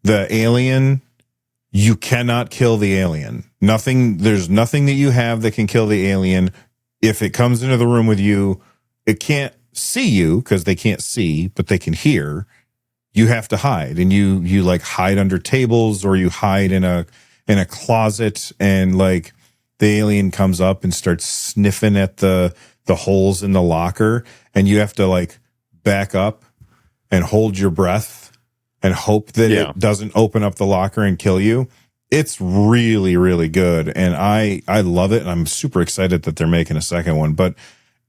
The alien, you cannot kill the alien. There's nothing that you have that can kill the alien. If it comes into the room with you, it can't see you because they can't see, but they can hear. You have to hide, and you like hide under tables, or you hide in a closet, and like the alien comes up and starts sniffing at the holes in the locker, and you have to like back up and hold your breath and hope that it doesn't open up the locker and kill you. It's really, really good, and I love it, and I'm super excited that they're making a second one. But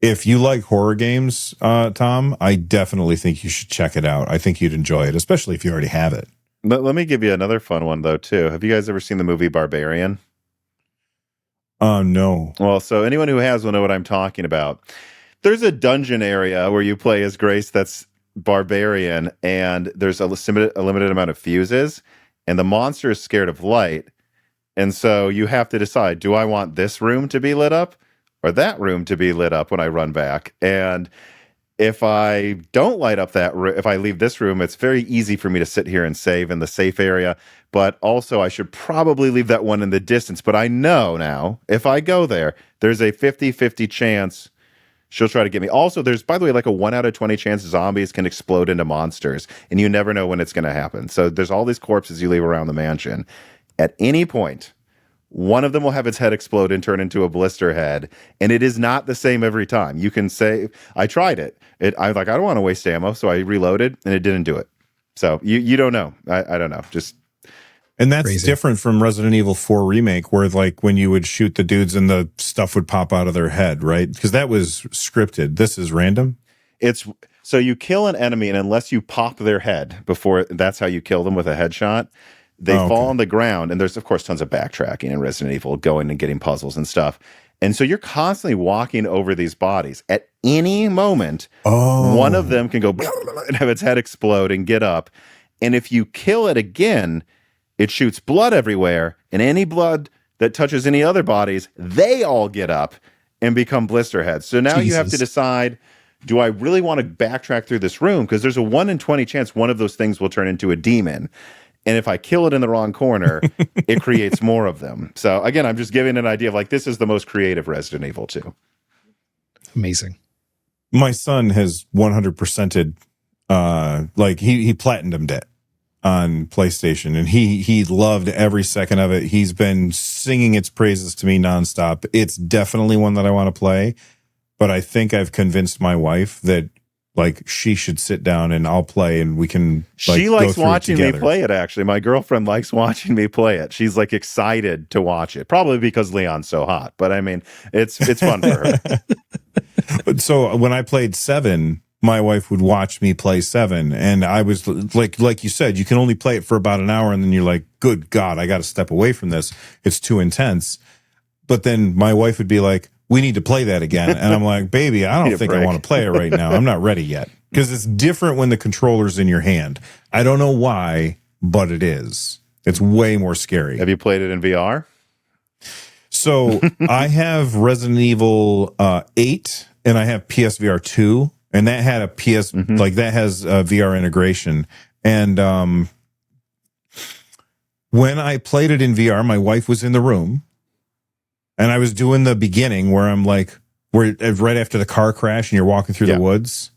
if you like horror games, Tom, I definitely think you should check it out. I think you'd enjoy it, especially if you already have it. Let me give you another fun one, though, too. Have you guys ever seen the movie Barbarian? No. Well, so anyone who has will know what I'm talking about. There's a dungeon area where you play as Grace that's Barbarian, and there's a limited amount of fuses, and the monster is scared of light. And so you have to decide, do I want this room to be lit up or that room to be lit up when I run back? And if I don't light up that room, if I leave this room, it's very easy for me to sit here and save in the safe area. But also I should probably leave that one in the distance. But I know now, if I go there, there's a 50-50 chance she'll try to get me. Also, there's, by the way, like a 1 out of 20 chance zombies can explode into monsters, and you never know when it's going to happen. So there's all these corpses you leave around the mansion. At any point, one of them will have its head explode and turn into a blister head, and it is not the same every time. You can say, I tried it. I was like, I don't want to waste ammo, so I reloaded, and it didn't do it. So you don't know. I don't know. And that's crazy. Different from Resident Evil 4 Remake, where like when you would shoot the dudes and the stuff would pop out of their head, right? Because that was scripted. This is random. So you kill an enemy, and unless you pop their head before, that's how you kill them with a headshot. They fall on the ground, and there's, of course, tons of backtracking in Resident Evil, going and getting puzzles and stuff. And so you're constantly walking over these bodies. At any moment, one of them can go and have its head explode and get up. And if you kill it again, it shoots blood everywhere, and any blood that touches any other bodies, they all get up and become blister heads. So now you have to decide, do I really want to backtrack through this room? Because there's a 1 in 20 chance one of those things will turn into a demon. And if I kill it in the wrong corner, it creates more of them. So again, I'm just giving an idea of like, this is the most creative Resident Evil 2. Amazing. My son has 100%ed, like he platinumed it on PlayStation, and he loved every second of it. He's been singing its praises to me nonstop. It's definitely one that I want to play, but I think I've convinced my wife that like she should sit down and I'll play, and we can like, she likes watching me play it. Actually, my girlfriend likes watching me play it. She's like excited to watch it, probably because Leon's so hot, but I mean it's fun for her. But so when I played 7, my wife would watch me play 7, and I was like you said, you can only play it for about an hour, and then you're like, good God, I got to step away from this. It's too intense. But then my wife would be like, we need to play that again. And I'm like, baby, I don't think I want to play it right now. I'm not ready yet. Because it's different when the controller's in your hand. I don't know why, but it is. It's way more scary. Have you played it in VR? So I have Resident Evil 8, and I have PSVR 2. And that had a PS, like that has a VR integration. And when I played it in VR, my wife was in the room, and I was doing the beginning where I'm like, where right after the car crash and you're walking through the woods.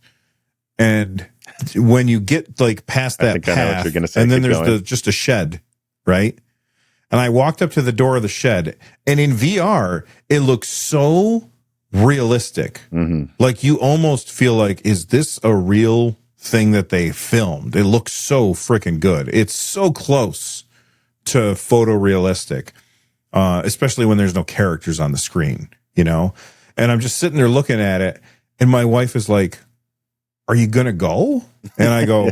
And when you get like past that path, and then there's just a shed, right? And I walked up to the door of the shed, and in VR, it looks so realistic. Like you almost feel like, is this a real thing that they filmed? It looks so freaking good. It's so close to photorealistic, especially when there's no characters on the screen, you know? And I'm just sitting there looking at it, and my wife is like, are you going to go? And I go,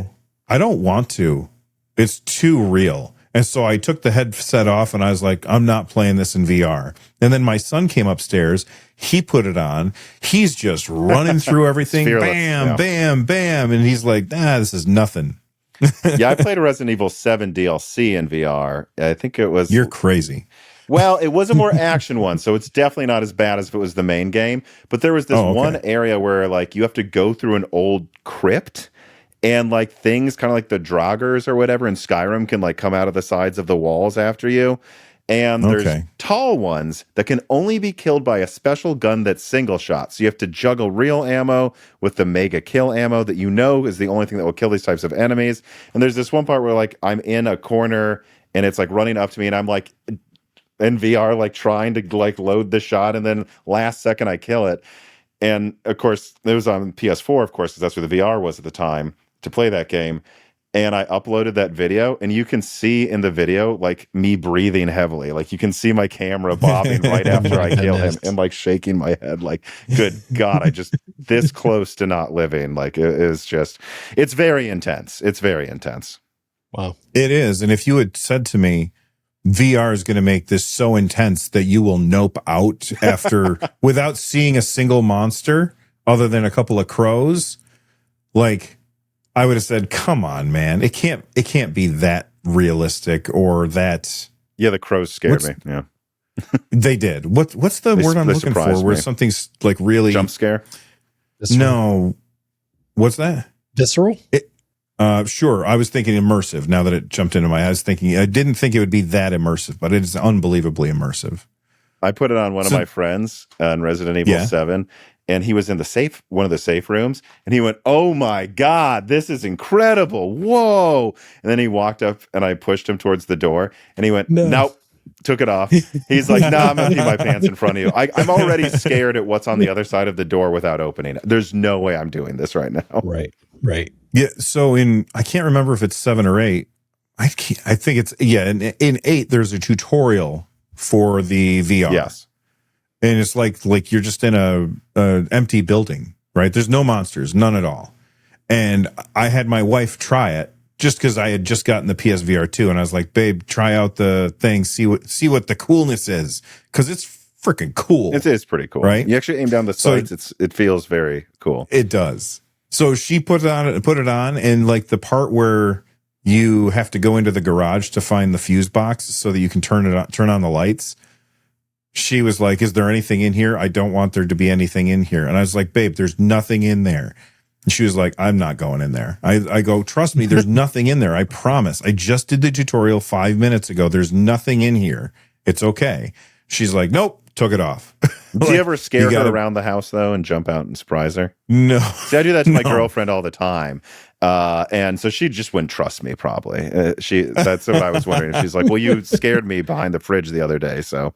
I don't want to. It's too real. And so I took the headset off and I was like, I'm not playing this in VR. And then my son came upstairs. He put it on. He's just running through everything. Bam, bam, bam. And he's like, this is nothing. Yeah, I played a Resident Evil 7 DLC in VR. I think it was... You're crazy. Well, it was a more action one, so it's definitely not as bad as if it was the main game. But there was this one area where, like, you have to go through an old crypt, and, like, things kind of like the Draugrs or whatever in Skyrim can, like, come out of the sides of the walls after you. And there's tall ones that can only be killed by a special gun that's single shot. So you have to juggle real ammo with the mega kill ammo that you know is the only thing that will kill these types of enemies. And there's this one part where, like, I'm in a corner, and it's, like, running up to me, and I'm, like... in VR, like trying to like load the shot, and then last second I kill it. And of course, it was on PS4, of course, because that's where the VR was at the time to play that game. And I uploaded that video, and you can see in the video like me breathing heavily. Like you can see my camera bobbing right after I kill him, and like shaking my head, like, good God, I just this close to not living. Like it is just, it's very intense. It's very intense. Wow, it is. And if you had said to me, VR is going to make this so intense that you will nope out after without seeing a single monster other than a couple of crows, like I would have said, come on, man. It can't be that realistic or that. Yeah, the crows scared me. Yeah. They did. What's the word I'm looking for where something's like really jump scare? Visceral. No. What's that? Visceral? Sure. I was thinking immersive now that it jumped into my eyes. I didn't think it would be that immersive, but it is unbelievably immersive. I put it on one of my friends on Resident Evil 7, and he was in one of the safe rooms, and he went, "Oh my God, this is incredible. Whoa." And then he walked up, and I pushed him towards the door, and he went, "Nope." Took it off. He's like, "Nah, I'm emptying my pants in front of you. I'm already scared at what's on the other side of the door without opening it. There's no way I'm doing this right now." Right. Yeah. So I can't remember if it's 7 or 8. I think it's, in 8, there's a tutorial for the VR. Yes. And it's like you're just in a empty building, right? There's no monsters, none at all. And I had my wife try it just because I had just gotten the PSVR 2, and I was like, "Babe, try out the thing, see what the coolness is, because it's freaking cool." It is pretty cool, right? You actually aim down the sights. It feels very cool. It does. So she put it on, and like the part where you have to go into the garage to find the fuse box so that you can turn on the lights. She was like, "Is there anything in here? I don't want there to be anything in here." And I was like, "Babe, there's nothing in there." And she was like, "I'm not going in there." I go, "Trust me, there's nothing in there. I promise. I just did the tutorial 5 minutes ago. There's nothing in here. It's okay." She's like, "Nope." Took it off. Do you ever scare her around the house though and jump out and surprise her? No. See, I do that to my girlfriend all the time. And so she just wouldn't trust me probably. That's what I was wondering. She's like, "Well, you scared me behind the fridge the other day." So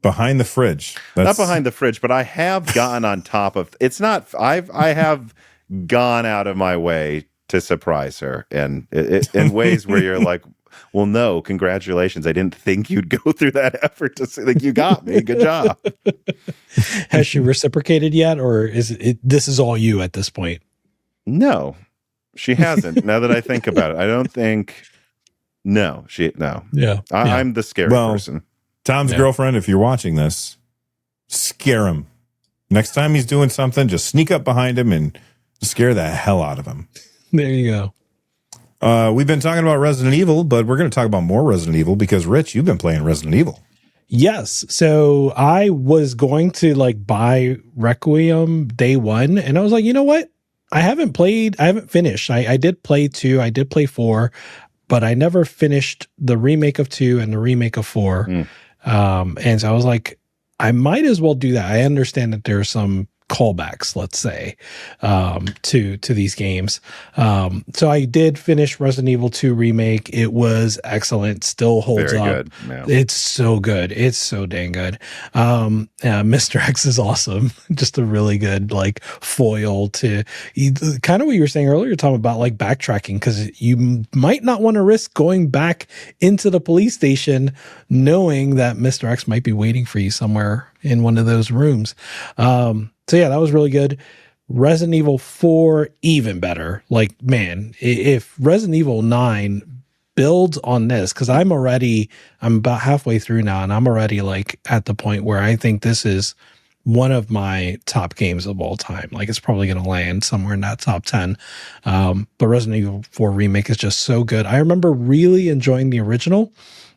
behind the fridge. Not behind the fridge, but I have gotten on top of it's not I have gone out of my way to surprise her and in ways where you're like, "Well, no, congratulations. I didn't think you'd go through that effort to say, like, you got me. Good job." Has she reciprocated yet, or this is all you at this point? No, she hasn't. Now that I think about it, I don't think. No. Yeah. I'm the scary person. Tom's girlfriend, if you're watching this, scare him. Next time he's doing something, just sneak up behind him and scare the hell out of him. There you go. We've been talking about Resident Evil, but we're going to talk about more Resident Evil because, Rich, you've been playing Resident Evil. Yes. So I was going to like buy Requiem day one, and I was like, you know what? I haven't finished. I did play 2, I did play 4, but I never finished the remake of 2 and the remake of 4. And so I was like, I might as well do that. I understand that there's some callbacks, let's say, to these games. So I did finish Resident Evil 2 remake. It was excellent. Still holds Very up. good. Yeah. It's so good. It's so dang good. Mr. X is awesome. Just a really good like foil to kind of what you were saying earlier, Tom, about like backtracking, because you might not want to risk going back into the police station knowing that Mr. X might be waiting for you somewhere in one of those rooms. So yeah, that was really good. Resident Evil 4, even better. Like, man, if Resident Evil 9 builds on this, because I'm about halfway through now, and I'm already like at the point where I think this is one of my top games of all time. Like, it's probably going to land somewhere in that top 10. But Resident Evil 4 Remake is just so good. I remember really enjoying the original,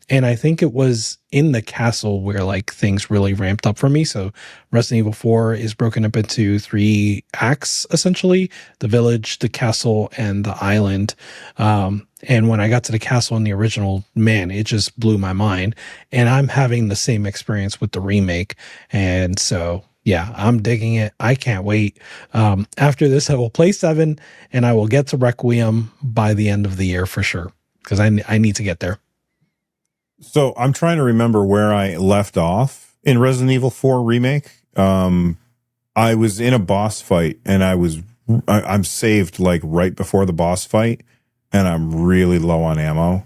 and I think it was in the castle where like things really ramped up for me. So Resident Evil 4 is broken up into 3 acts, essentially: the village, the castle, and the island. And when I got to the castle in the original, man, it just blew my mind. And I'm having the same experience with the remake. And so, yeah, I'm digging it. I can't wait. After this, I will play 7, and I will get to Requiem by the end of the year for sure, because I need to get there. So I'm trying to remember where I left off in Resident Evil 4 Remake. I was in a boss fight, and I'm saved like right before the boss fight, and I'm really low on ammo.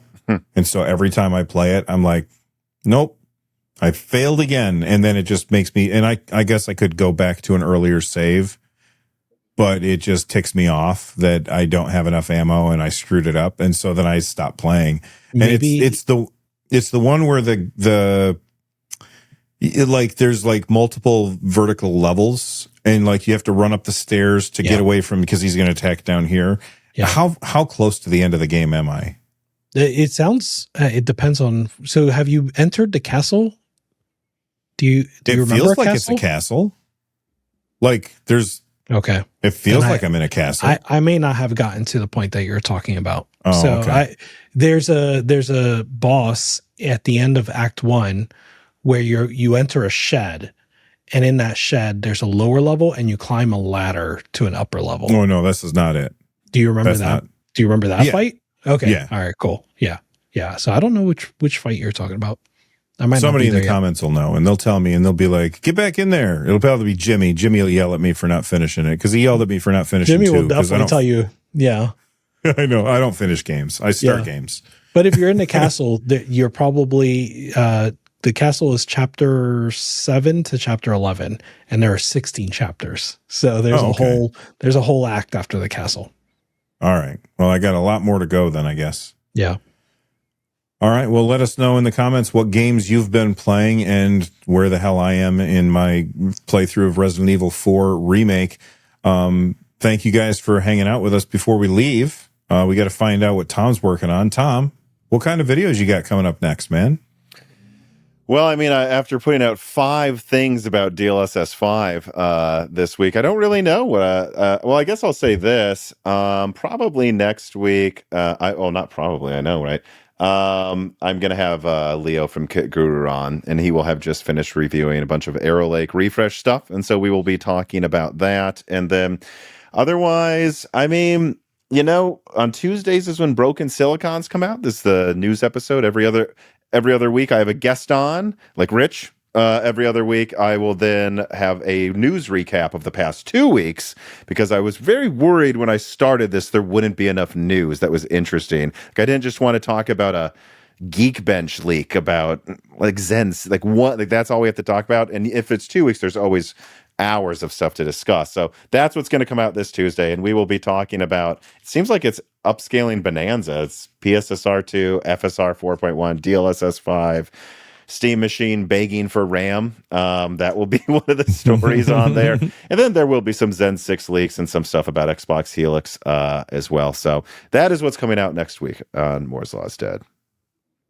And so every time I play it, I'm like, nope, I failed again. And then it just makes me, and I guess I could go back to an earlier save, but it just ticks me off that I don't have enough ammo and I screwed it up. And so then I stopped playing. Maybe And it's the one where there's like multiple vertical levels, and like you have to run up the stairs to get away from, because he's going to attack down here. Yeah. How close to the end of the game am I? It sounds, it depends on, so have you entered the castle? Do you remember feels a like castle? it's a castle. Like there's, okay. It feels like I'm in a castle. I may not have gotten to the point that you're talking about. Oh, so okay. There's a boss at the end of Act 1 where you enter a shed, and in that shed there's a lower level, and you climb a ladder to an upper level. Oh no, this is not it. Do you remember that? Do you remember that fight? Okay. Yeah. All right, cool. Yeah. Yeah. So I don't know which fight you're talking about. Somebody in the comments will know, and they'll tell me, and they'll be like, get back in there. It'll probably be Jimmy. Jimmy will yell at me for not finishing it, because he yelled at me for not finishing Jimmy too, will definitely tell you. Yeah. I know. I don't finish games. I start games. But if you're in the castle, you're probably the castle is chapter 7 to chapter 11, and there are 16 chapters. So there's a whole act after the castle. All right. Well, I got a lot more to go then, I guess. Yeah. All right. Well, let us know in the comments what games you've been playing and where the hell I am in my playthrough of Resident Evil 4 Remake. Thank you guys for hanging out with us before we leave. We got to find out what Tom's working on. Tom, what kind of videos you got coming up next, man? Well, I mean, after putting out 5 things about DLSS 5 this week, I don't really know what. Well, I guess I'll say this. Probably next week. Not probably. I know, right? I'm going to have Leo from Kit Guru on, and he will have just finished reviewing a bunch of Arrow Lake refresh stuff. And so we will be talking about that. And then otherwise, I mean, on Tuesdays is when Broken Silicons come out. This is the news episode. Every other week I have a guest on, like Rich. Every other week I will then have a news recap of the past 2 weeks, because I was very worried when I started this there wouldn't be enough news that was interesting. Like, I didn't just want to talk about a Geekbench leak about like Zen's, like what, like that's all we have to talk about. And if it's 2 weeks, there's always hours of stuff to discuss. So that's what's going to come out this Tuesday, and we will be talking about, it seems like it's upscaling bonanza. It's PSSR 2, FSR 4.1, DLSS 5, Steam Machine begging for RAM. That will be one of the stories on there. And then there will be some Zen 6 leaks and some stuff about Xbox Helix as well. So that is what's coming out next week on Moore's Law is Dead.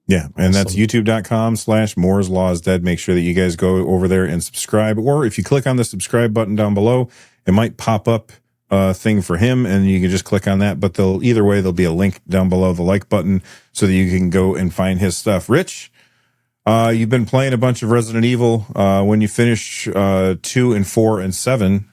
Yeah, and that's youtube.com/Moore's Law is Dead. Make sure that you guys go over there and subscribe. Or if you click on the subscribe button down below, it might pop up a thing for him, and you can just click on that. But either way, there'll be a link down below the like button so that you can go and find his stuff. Rich, you've been playing a bunch of Resident Evil. When you finish 2 and 4 and 7,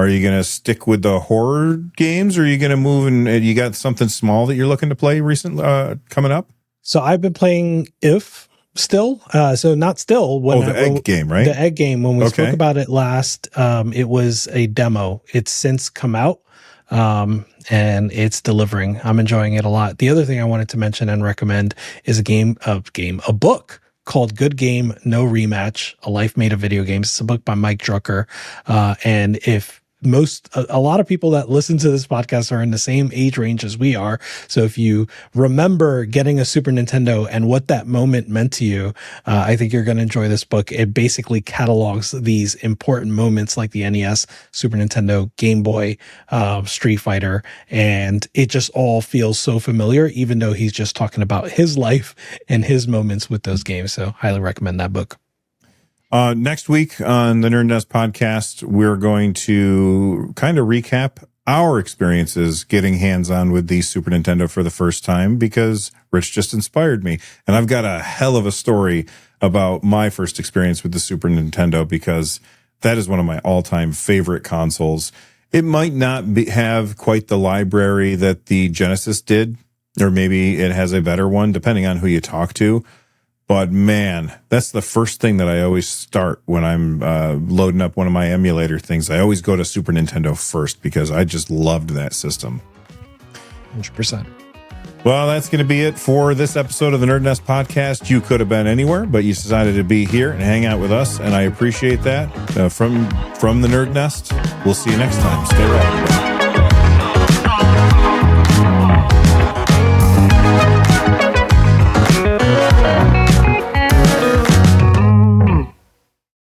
Are you going to stick with the horror games, or are you going to move and you got something small that you're looking to play recently coming up? So I've been playing If still. So not still. The egg game, right? The egg game. When we spoke about it last, it was a demo. It's since come out. And it's delivering. I'm enjoying it a lot. The other thing I wanted to mention and recommend is a book called Good Game, No Rematch, A Life Made of Video Games. It's a book by Mike Drucker. And if a lot of people that listen to this podcast are in the same age range as we are. So if you remember getting a Super Nintendo and what that moment meant to you, I think you're going to enjoy this book. It basically catalogs these important moments like the NES, Super Nintendo, Game Boy, Street Fighter, and it just all feels so familiar, even though he's just talking about his life and his moments with those games. So highly recommend that book. Next week on the NerdNest podcast, we're going to kind of recap our experiences getting hands-on with the Super Nintendo for the first time, because Rich just inspired me. And I've got a hell of a story about my first experience with the Super Nintendo, because that is one of my all-time favorite consoles. It might not have quite the library that the Genesis did, or maybe it has a better one, depending on who you talk to. But man, that's the first thing that I always start when I'm loading up one of my emulator things. I always go to Super Nintendo first, because I just loved that system. 100%. Well, that's going to be it for this episode of the NerdNest podcast. You could have been anywhere, but you decided to be here and hang out with us, and I appreciate that. From the NerdNest, we'll see you next time. Stay right.